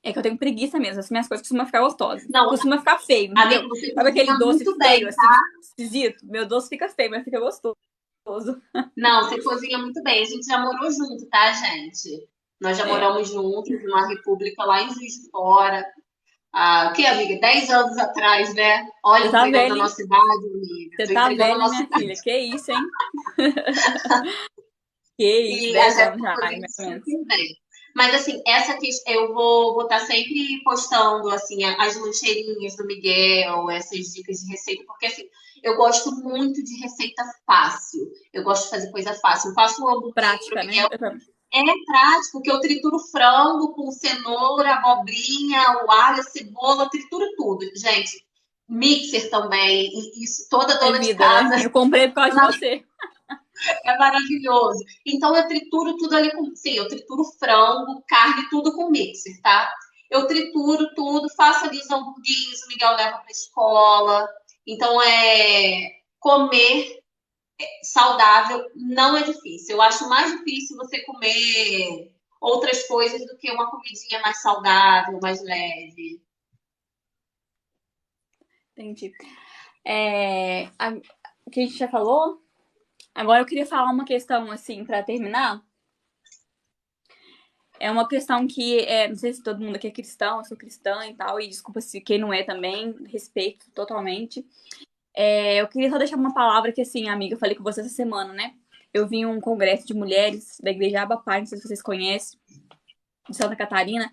É que eu tenho preguiça mesmo. As minhas coisas costumam ficar gostosas. Não, Costuma ficar feio, amigo, entendeu? você Sabe aquele cozinha doce muito feio, bem, assim, tá? esquisito? Meu doce fica feio, mas fica gostoso. Não, você cozinha muito bem. A gente já morou junto, tá, gente? Nós já É. moramos juntos numa república lá em Juiz de Fora. Ah, o que, amiga? 10 anos atrás, né? Olha, Você tá entregando a velha, hein? nossa idade, amiga. Você Tô tá entregando a velha, hein, nossa minha idade. filha? Que isso, hein? Que isso, E a 10 Jéssica anos já, mais cozinha ou menos. super bem. Mas, assim, essa questão, eu vou estar sempre postando, assim, as lancheirinhas do Miguel, essas dicas de receita, porque, assim, eu gosto muito de receita fácil. Eu gosto de fazer coisa fácil. Eu faço um hamburguinho pro Prática, né? Miguel. É prático, porque eu trituro frango com cenoura, abobrinha, o alho, a cebola, trituro tudo. Gente, mixer também, e isso toda É dona de vida, né? casa Eu comprei por causa de você. é maravilhoso. Então eu trituro tudo ali com. Sim, eu trituro frango, carne, tudo com mixer, tá? Eu trituro tudo, faço ali os hamburguinhos, o Miguel leva pra escola. Então comer saudável não é difícil. Eu acho mais difícil você comer outras coisas do que uma comidinha mais saudável, mais leve. Entendi. O que a gente já falou? Agora eu queria falar uma questão, assim, pra terminar. É uma questão que, não sei se todo mundo aqui é cristão, eu sou cristã e tal, e desculpa se quem não é também, respeito totalmente. Eu queria só deixar uma palavra que, assim, amiga, eu falei com você essa semana, né? Eu vim em um congresso de mulheres da Igreja Abapai, não sei se vocês conhecem, de Santa Catarina,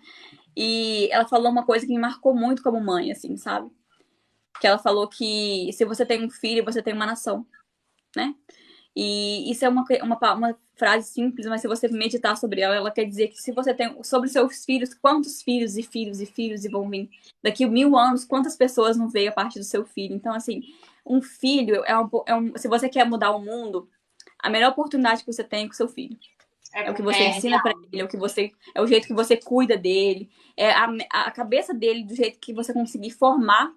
e ela falou uma coisa que me marcou muito como mãe, assim, sabe? Que ela falou que se você tem um filho, você tem uma nação, né? E isso é uma frase simples, mas se você meditar sobre ela, ela quer dizer que se você tem sobre seus filhos, quantos filhos e filhos e filhos e vão vir daqui a 1000 anos, quantas pessoas não veio a partir do seu filho? Então, assim, um filho se você quer mudar o mundo, a melhor oportunidade que você tem é com seu filho. É o que você ensina para ele, é o jeito que você cuida dele, é a cabeça dele do jeito que você conseguir formar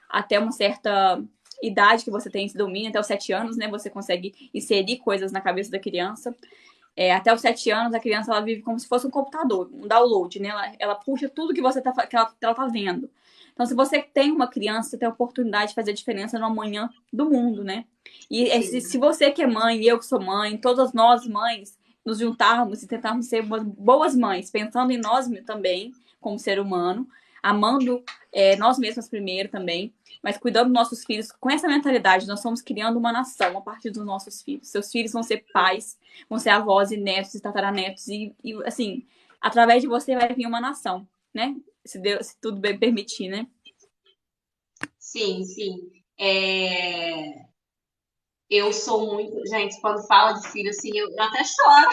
até uma certa idade que você tem esse domínio, até os 7 anos, né? Você consegue inserir coisas na cabeça da criança. Até os 7 anos, a criança ela vive como se fosse um computador, um download, né? Ela puxa tudo que você que ela tá vendo. Então, se você tem uma criança, você tem a oportunidade de fazer a diferença no amanhã do mundo, né? E se você que é mãe, eu que sou mãe, todas nós mães, nos juntarmos e tentarmos ser boas mães, pensando em nós também, como ser humano, amando nós mesmas primeiro também, mas cuidando dos nossos filhos com essa mentalidade. Nós estamos criando uma nação a partir dos nossos filhos. Seus filhos vão ser pais, vão ser avós e netos e tataranetos. E assim, através de você vai vir uma nação, né? Se tudo bem permitir, né? Sim, sim. Eu sou muito. Gente, quando fala de filho, assim, eu até choro,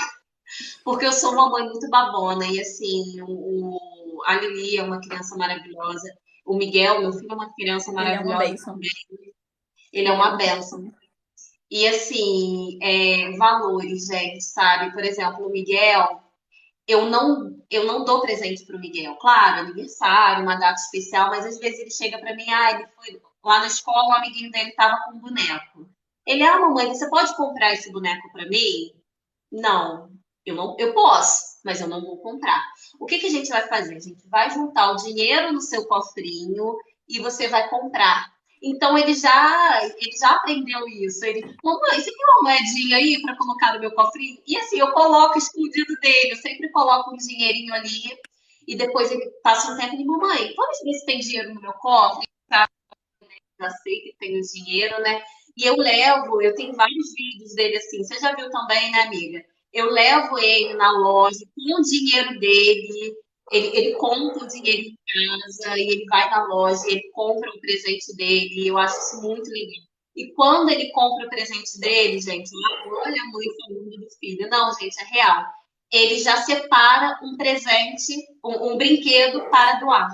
porque eu sou uma mãe muito babona. E, assim, a Lili é uma criança maravilhosa. O Miguel, meu filho, é uma criança Ele é uma maravilhosa bênção. também. Ele é Ele é uma uma bênção. bênção. E, assim, valores, gente, sabe? Por exemplo, o Miguel, eu não dou presente pro Miguel. Claro, aniversário, uma data especial, mas às vezes ele chega pra mim, ele foi lá na escola, um amiguinho dele tava com um boneco. Ele, mamãe, você pode comprar esse boneco pra mim? Não, eu posso, mas eu não vou comprar. O que que a gente vai fazer? A gente vai juntar o dinheiro no seu cofrinho e você vai comprar. Então ele já aprendeu isso. Ele, mamãe, você tem uma moedinha aí para colocar no meu cofrinho? E assim, eu coloco escondido dele, eu sempre coloco um dinheirinho ali e depois ele passa um tempo e mamãe, vamos ver se tem dinheiro no meu cofre. Já sei que tem o dinheiro, né? E eu tenho vários vídeos dele assim. Você já viu também, né, amiga? Eu levo ele na loja com o dinheiro dele. Ele conta o dinheiro em casa e ele vai na loja e ele compra o presente dele. E eu acho isso muito legal. E quando ele compra o presente dele, gente, olha a mãe falando do filho. Não, gente, é real. Ele já separa um presente, um brinquedo para doar.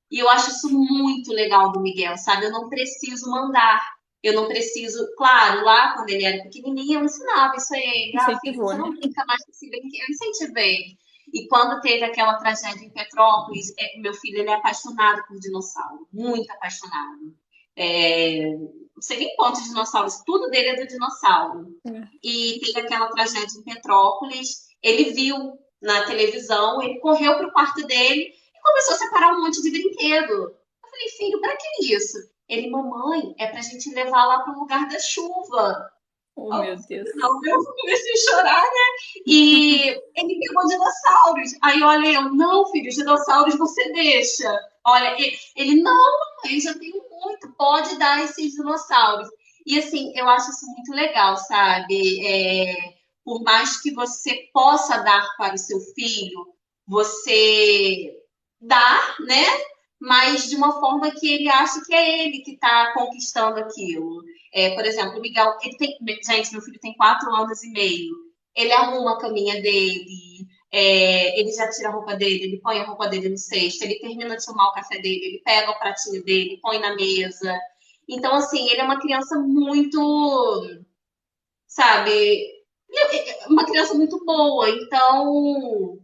E eu acho isso muito legal do Miguel, sabe? Eu não preciso mandar. Eu não preciso. Claro, lá quando ele era pequenininho, eu ensinava isso a ele. Filho, Incentivou, você não né? brinca mais com esse brinquedo. Eu incentivei ele. E quando teve aquela tragédia em Petrópolis, meu filho ele é apaixonado por dinossauro. Muito apaixonado. Não sei nem quantos dinossauros. Tudo dele é do dinossauro. E teve aquela tragédia em Petrópolis. Ele viu na televisão, ele correu para o quarto dele começou a separar um monte de brinquedo. Eu falei, filho, pra que isso? Ele, mamãe, é pra gente levar lá pro lugar da chuva. Oh, meu Deus. Não, eu comecei a chorar, né? E ele pegou dinossauros. Aí, olha, eu, não, filho, os dinossauros você deixa. Olha, ele, não, mamãe, já tenho muito, pode dar esses dinossauros. E assim, eu acho isso muito legal, sabe? Por mais que você possa dar para o seu filho, você dá, né? Mas de uma forma que ele acha que é ele que está conquistando aquilo. Por exemplo, o Miguel, ele tem. Gente, meu filho tem 4 anos e meio. Ele arruma a caminha dele, ele já tira a roupa dele, ele põe a roupa dele no cesto, ele termina de tomar o café dele, ele pega o pratinho dele, põe na mesa. Então, assim, ele é uma criança muito, sabe, uma criança muito boa. Então,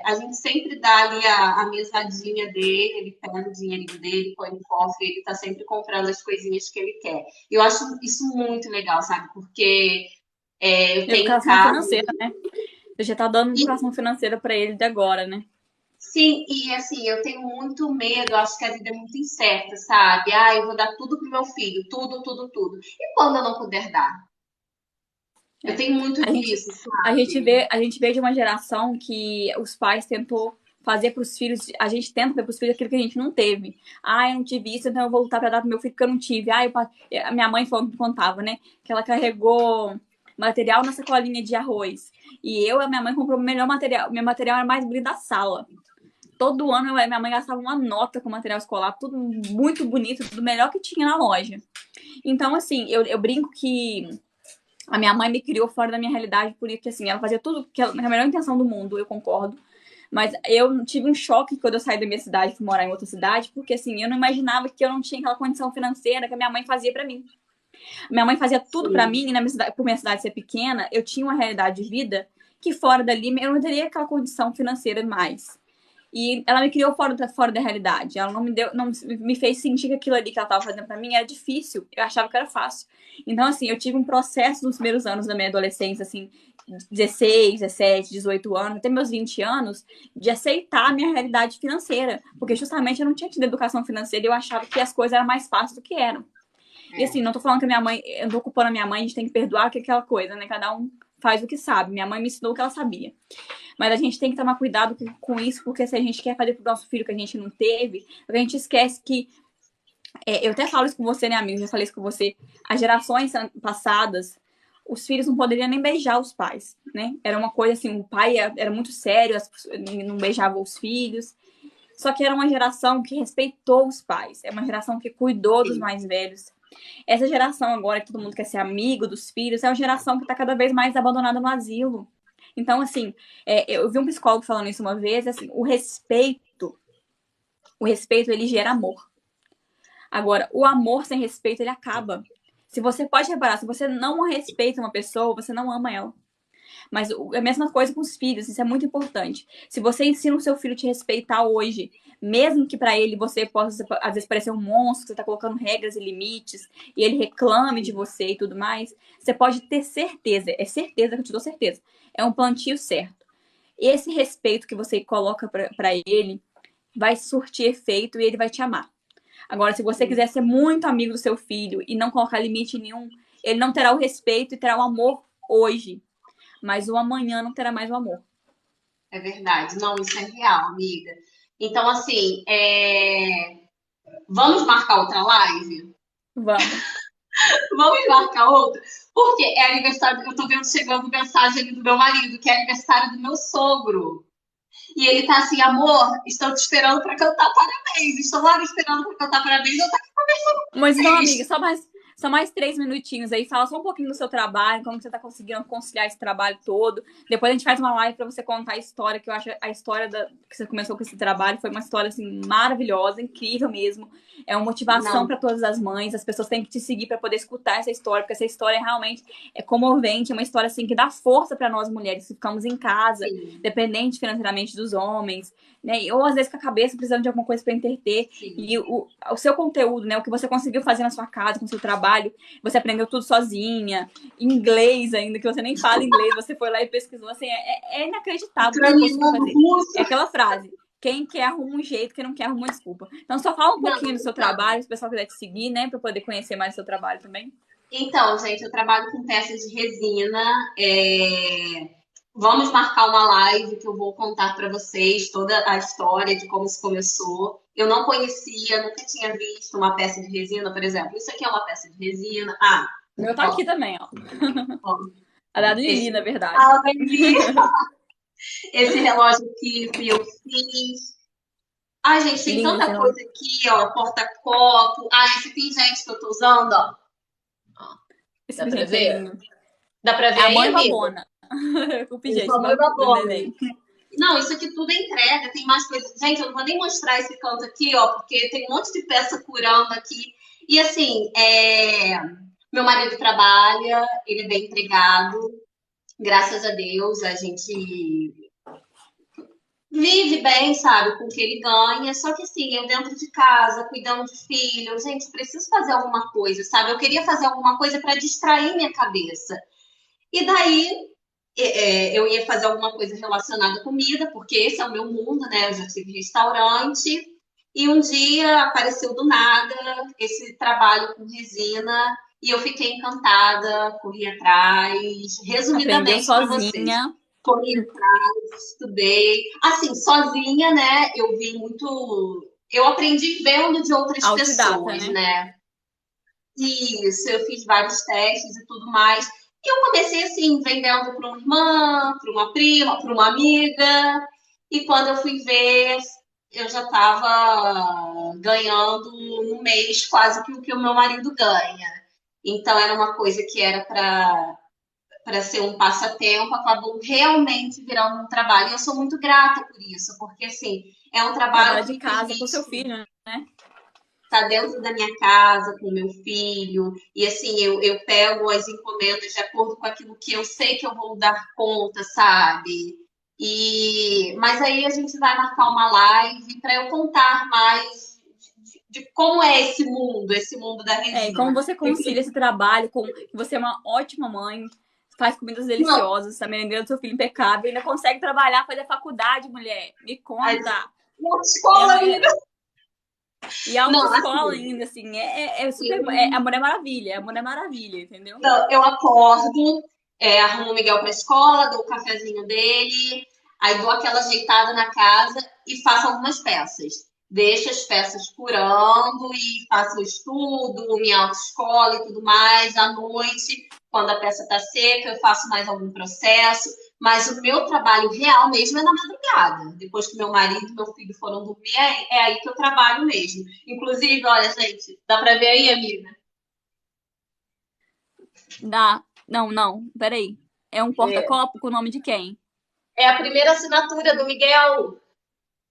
a gente sempre dá ali a mesadinha dele, ele pega o dinheirinho dele, põe no cofre, ele tá sempre comprando as coisinhas que ele quer. E eu acho isso muito legal, sabe? Porque eu tenho em Educação casa. financeira, né? Você já tá dando E, educação financeira para ele de agora, né? sim, e assim, eu tenho muito medo, eu acho que a vida é muito incerta, sabe? Eu vou dar tudo pro meu filho, tudo, tudo, tudo. E quando eu não puder dar? Eu É. tenho muito A gente, disso, a sabe? gente vê de uma geração que os pais tentou fazer para os filhos, a gente tenta fazer para os filhos aquilo que a gente não teve. Eu não tive isso, então eu vou voltar para dar pro meu filho que eu não tive. A minha mãe contava, né, que ela carregou material na sacolinha de arroz. E a minha mãe comprou o melhor material, meu material era mais bonito da sala. Todo ano minha mãe gastava uma nota com material escolar, tudo muito bonito, tudo melhor que tinha na loja. Então, assim, eu brinco que A minha mãe me criou fora da minha realidade, por isso que assim, ela fazia tudo que ela, com a melhor intenção do mundo, eu concordo. Mas eu tive um choque quando eu saí da minha cidade e fui morar em outra cidade, porque assim, eu não imaginava que eu não tinha aquela condição financeira que a minha mãe fazia pra mim. Minha mãe fazia tudo pra Sim, mim, e na minha cidade, por minha cidade ser pequena, eu tinha uma realidade de vida que fora dali eu não teria aquela condição financeira mais. E ela me criou fora da realidade. Ela não me deu, não me fez sentir que aquilo ali que ela estava fazendo para mim era difícil. Eu achava que era fácil. Então, assim, eu tive um processo nos primeiros anos da minha adolescência, assim, 16, 17, 18 anos, até meus 20 anos, de aceitar a minha realidade financeira. Porque justamente eu não tinha tido educação financeira e eu achava que as coisas eram mais fáceis do que eram. E é. assim, não tô falando que a minha mãe, eu não tô culpando a minha mãe, a gente tem que perdoar que é aquela coisa, né? Cada um faz o que sabe. Minha mãe me ensinou o que ela sabia. Mas a gente tem que tomar cuidado com isso, porque se a gente quer fazer pro nosso filho que a gente não teve, a gente esquece que. Eu até falo isso com você, né, amigo? Já falei isso com você. As gerações passadas, os filhos não poderiam nem beijar os pais, né? Era uma coisa assim, o pai era muito sério, não beijava os filhos. Só que era uma geração que respeitou os pais, é uma geração que cuidou dos Sim. mais velhos. Essa geração agora, que todo mundo quer ser amigo dos filhos, é uma geração que está cada vez mais abandonada no asilo. Então, assim, eu vi um psicólogo falando isso uma vez, assim, o respeito, ele gera amor. Agora, o amor sem respeito, ele acaba. Se você pode reparar, se você não respeita uma pessoa, você não ama ela. Mas a mesma coisa com os filhos, isso é muito importante. Se você ensina o seu filho a te respeitar hoje, mesmo que para ele você possa, às vezes, parecer um monstro, você está colocando regras e limites, e ele reclame de você e tudo mais, você pode ter certeza, é certeza que eu te dou certeza, é um plantio certo. Esse respeito que você coloca para ele vai surtir efeito e ele vai te amar. Agora, se você quiser ser muito amigo do seu filho e não colocar limite nenhum, ele não terá o respeito e terá o amor hoje, mas o amanhã não terá mais o amor. É verdade. Não, isso é real, amiga. Então, assim, vamos marcar outra live? Vamos. Vamos marcar outra? Porque é aniversário. Eu tô vendo chegando mensagem ali do meu marido, que é aniversário do meu sogro. E ele tá assim, amor, estou te esperando para cantar parabéns. Estou lá me esperando para cantar parabéns. Eu tô aqui com Mas então, amiga, vocês. só mais 3 minutinhos aí. Fala só um pouquinho do seu trabalho, como você tá conseguindo conciliar esse trabalho todo. Depois a gente faz uma live pra você contar a história, que eu acho a história que você começou com esse trabalho foi uma história, assim, maravilhosa, incrível mesmo. É uma motivação Não, pra todas as mães. As pessoas têm que te seguir pra poder escutar essa história, porque essa história realmente é comovente, é uma história, assim, que dá força pra nós mulheres que ficamos em casa, sim, dependentes financeiramente dos homens, né? Ou às vezes com a cabeça precisando de alguma coisa pra entreter. sim. E o seu conteúdo, né? O que você conseguiu fazer na sua casa, com o seu trabalho, você aprendeu tudo sozinha, inglês ainda, que você nem fala inglês, você foi lá e pesquisou, assim, é inacreditável o que você conseguiu Ucraniano, fazer. russo. É aquela frase, quem quer arruma um jeito, quem não quer arruma uma desculpa. Então só fala um Não, pouquinho do seu então. trabalho, se o pessoal quiser te seguir, né, pra poder conhecer mais do seu trabalho também. Então, gente, eu trabalho com peças de resina. Vamos marcar uma live que eu vou contar para vocês toda a história de como isso começou. Eu não conhecia, nunca tinha visto uma peça de resina, por exemplo. Isso aqui é uma peça de resina. Ah, O meu tá ó, aqui também, ó. ó. A da Lili, Esse, na verdade. ah, esse relógio aqui fui eu que fiz. Ai, gente, tem Lindo esse tanta relógio. coisa aqui, ó. Porta-copo. Ah, esse pingente que eu tô usando, ó. Ó, Esse dá pra gente é ver? lindo. Dá pra É ver a aí, mãe amigo? babona. O Eu pijete sou a mãe da do bola. neném. Não, isso aqui tudo é entrega, tem mais coisas. Gente, eu não vou nem mostrar esse canto aqui, ó, porque tem um monte de peça curando aqui. E assim, meu marido trabalha, ele é bem empregado, graças a Deus, a gente vive bem, sabe, com o que ele ganha. Só que assim, eu dentro de casa, cuidando de filho, gente, preciso fazer alguma coisa, sabe? Eu queria fazer alguma coisa para distrair minha cabeça. E daí eu ia fazer alguma coisa relacionada à comida, porque esse é o meu mundo, né? Eu já tive restaurante. E um dia apareceu do nada esse trabalho com resina e eu fiquei encantada, corri atrás. Aprendeu Resumidamente para vocês, sozinha. corri atrás, estudei. Assim, sozinha, né? Eu vi muito. Eu aprendi vendo de outras Autodidata, pessoas, né? né? Isso, eu fiz vários testes e tudo mais. E eu comecei assim, vendendo para uma irmã, para uma prima, para uma amiga. E quando eu fui ver, eu já estava ganhando no mês quase que o meu marido ganha. Então era uma coisa que era para para ser um passatempo, acabou realmente virando um trabalho. E eu sou muito grata por isso, porque assim, é um trabalho Trabalha que de me casa com seu permite filho, né? estar dentro da minha casa com meu filho, e assim, eu pego as encomendas de acordo com aquilo que eu sei que eu vou dar conta, sabe? Mas aí a gente vai marcar uma live para eu contar mais de como é esse mundo da E como resina. você concilia esse trabalho com que você é uma ótima mãe, faz comidas Não, deliciosas, a merendeira do seu filho impecável, ainda consegue trabalhar, fazer faculdade, mulher. Me conta. na É, escola ainda. e Não, autoescola assim, ainda, assim, é super. A eu Mulher Maravilha, a Mulher Maravilha, entendeu? Então, eu acordo, arrumo o Miguel para a escola, dou o cafezinho dele, aí dou aquela ajeitada na casa e faço algumas peças. Deixo as peças curando e faço o estudo, minha autoescola e tudo mais. À noite, quando a peça está seca, eu faço mais algum processo. Mas o meu trabalho real mesmo é na madrugada. Depois que meu marido e meu filho foram dormir, é aí que eu trabalho mesmo. Inclusive, olha, gente, dá para ver aí, amiga? Dá. Não, não, peraí. É um É. porta-copo com o nome de quem? É a primeira assinatura do Miguel.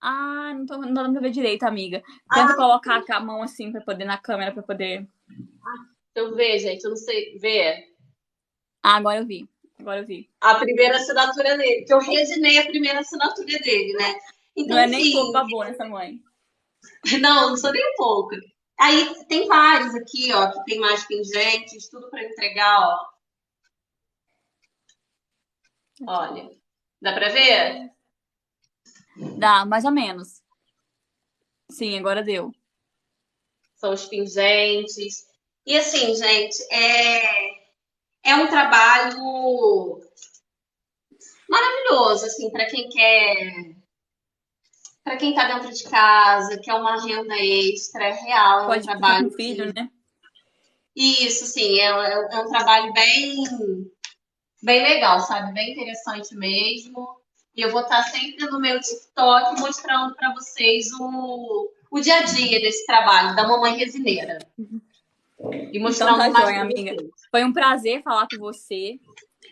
Ah, não tô dando pra ver direito, amiga. Tenta Ah, colocar a mão assim pra poder na câmera pra poder. deixa eu ver, gente. Eu não sei ver. Ah, agora eu vi. Agora eu vi. A primeira assinatura dele. Que eu resinei a primeira assinatura dele, né? Não Então, é nem pouco assim, babona essa mãe. não sou nem um pouco. Aí tem vários aqui, ó, que tem mais pingentes, tudo para entregar, ó. Olha. Dá para ver? Dá, mais ou menos. Sim, agora deu. São os pingentes. E assim, gente, é um trabalho maravilhoso, assim, para quem está dentro de casa, quer uma renda extra, é real, é um Pode ficar com trabalho o filho, que. né? Isso, sim, é um trabalho bem legal, sabe? Bem interessante mesmo. E eu vou estar sempre no meu TikTok mostrando para vocês o dia a dia desse trabalho da mamãe resineira. E Então mostrando tá mais joia, para amiga. vocês. Foi um prazer falar com você.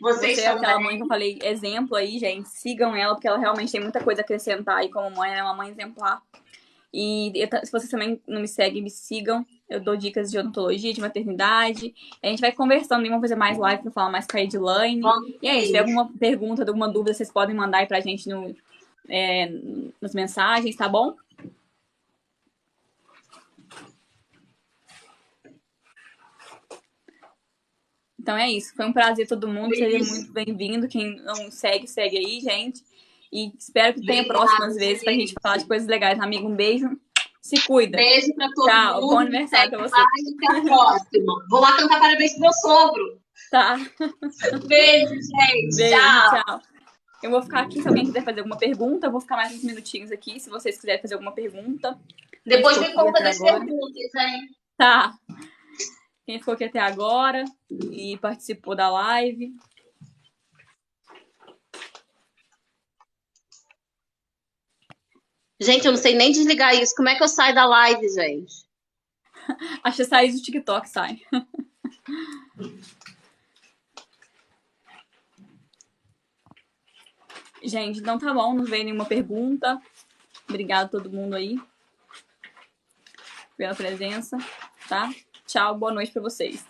Você Vocês é aquela mãe também. que eu falei, exemplo aí, gente. Sigam ela, porque ela realmente tem muita coisa a acrescentar aí como mãe. Ela é uma mãe exemplar. Se vocês também não me seguem, me sigam. Eu dou dicas de odontologia, de maternidade. A gente vai conversando e vamos fazer mais live pra falar mais com a Edilane. Vamos E é isso. Se tem sim. alguma pergunta, alguma dúvida, vocês podem mandar aí pra gente nas mensagens, tá bom? Então é isso. Foi um prazer todo mundo. Seja Beijo. muito bem-vindo. Quem não segue, segue aí, gente. E espero que tenha Obrigada, próximas vezes pra gente falar de gente. coisas legais. Amigo, um beijo. Se cuida. Beijo para todo Tchau. Bom mundo. Me aniversário segue pra você. mais e até a próxima. Vou lá cantar parabéns pro meu sogro. Tá. Beijo, gente. Beijo, Tchau. tchau. Eu vou ficar aqui se alguém quiser fazer alguma pergunta. Eu vou ficar mais uns minutinhos aqui. Se vocês quiserem fazer alguma pergunta. Quem Depois ficou me aqui conta até das agora. perguntas, hein? Tá. Quem ficou aqui até agora e participou da live. Gente, eu não sei nem desligar isso. Como é que eu saio da live, gente? Acho que sair do TikTok, sai. Gente, então tá bom. Não veio nenhuma pergunta. Obrigada a todo mundo aí pela presença, tá? Tchau, boa noite pra vocês.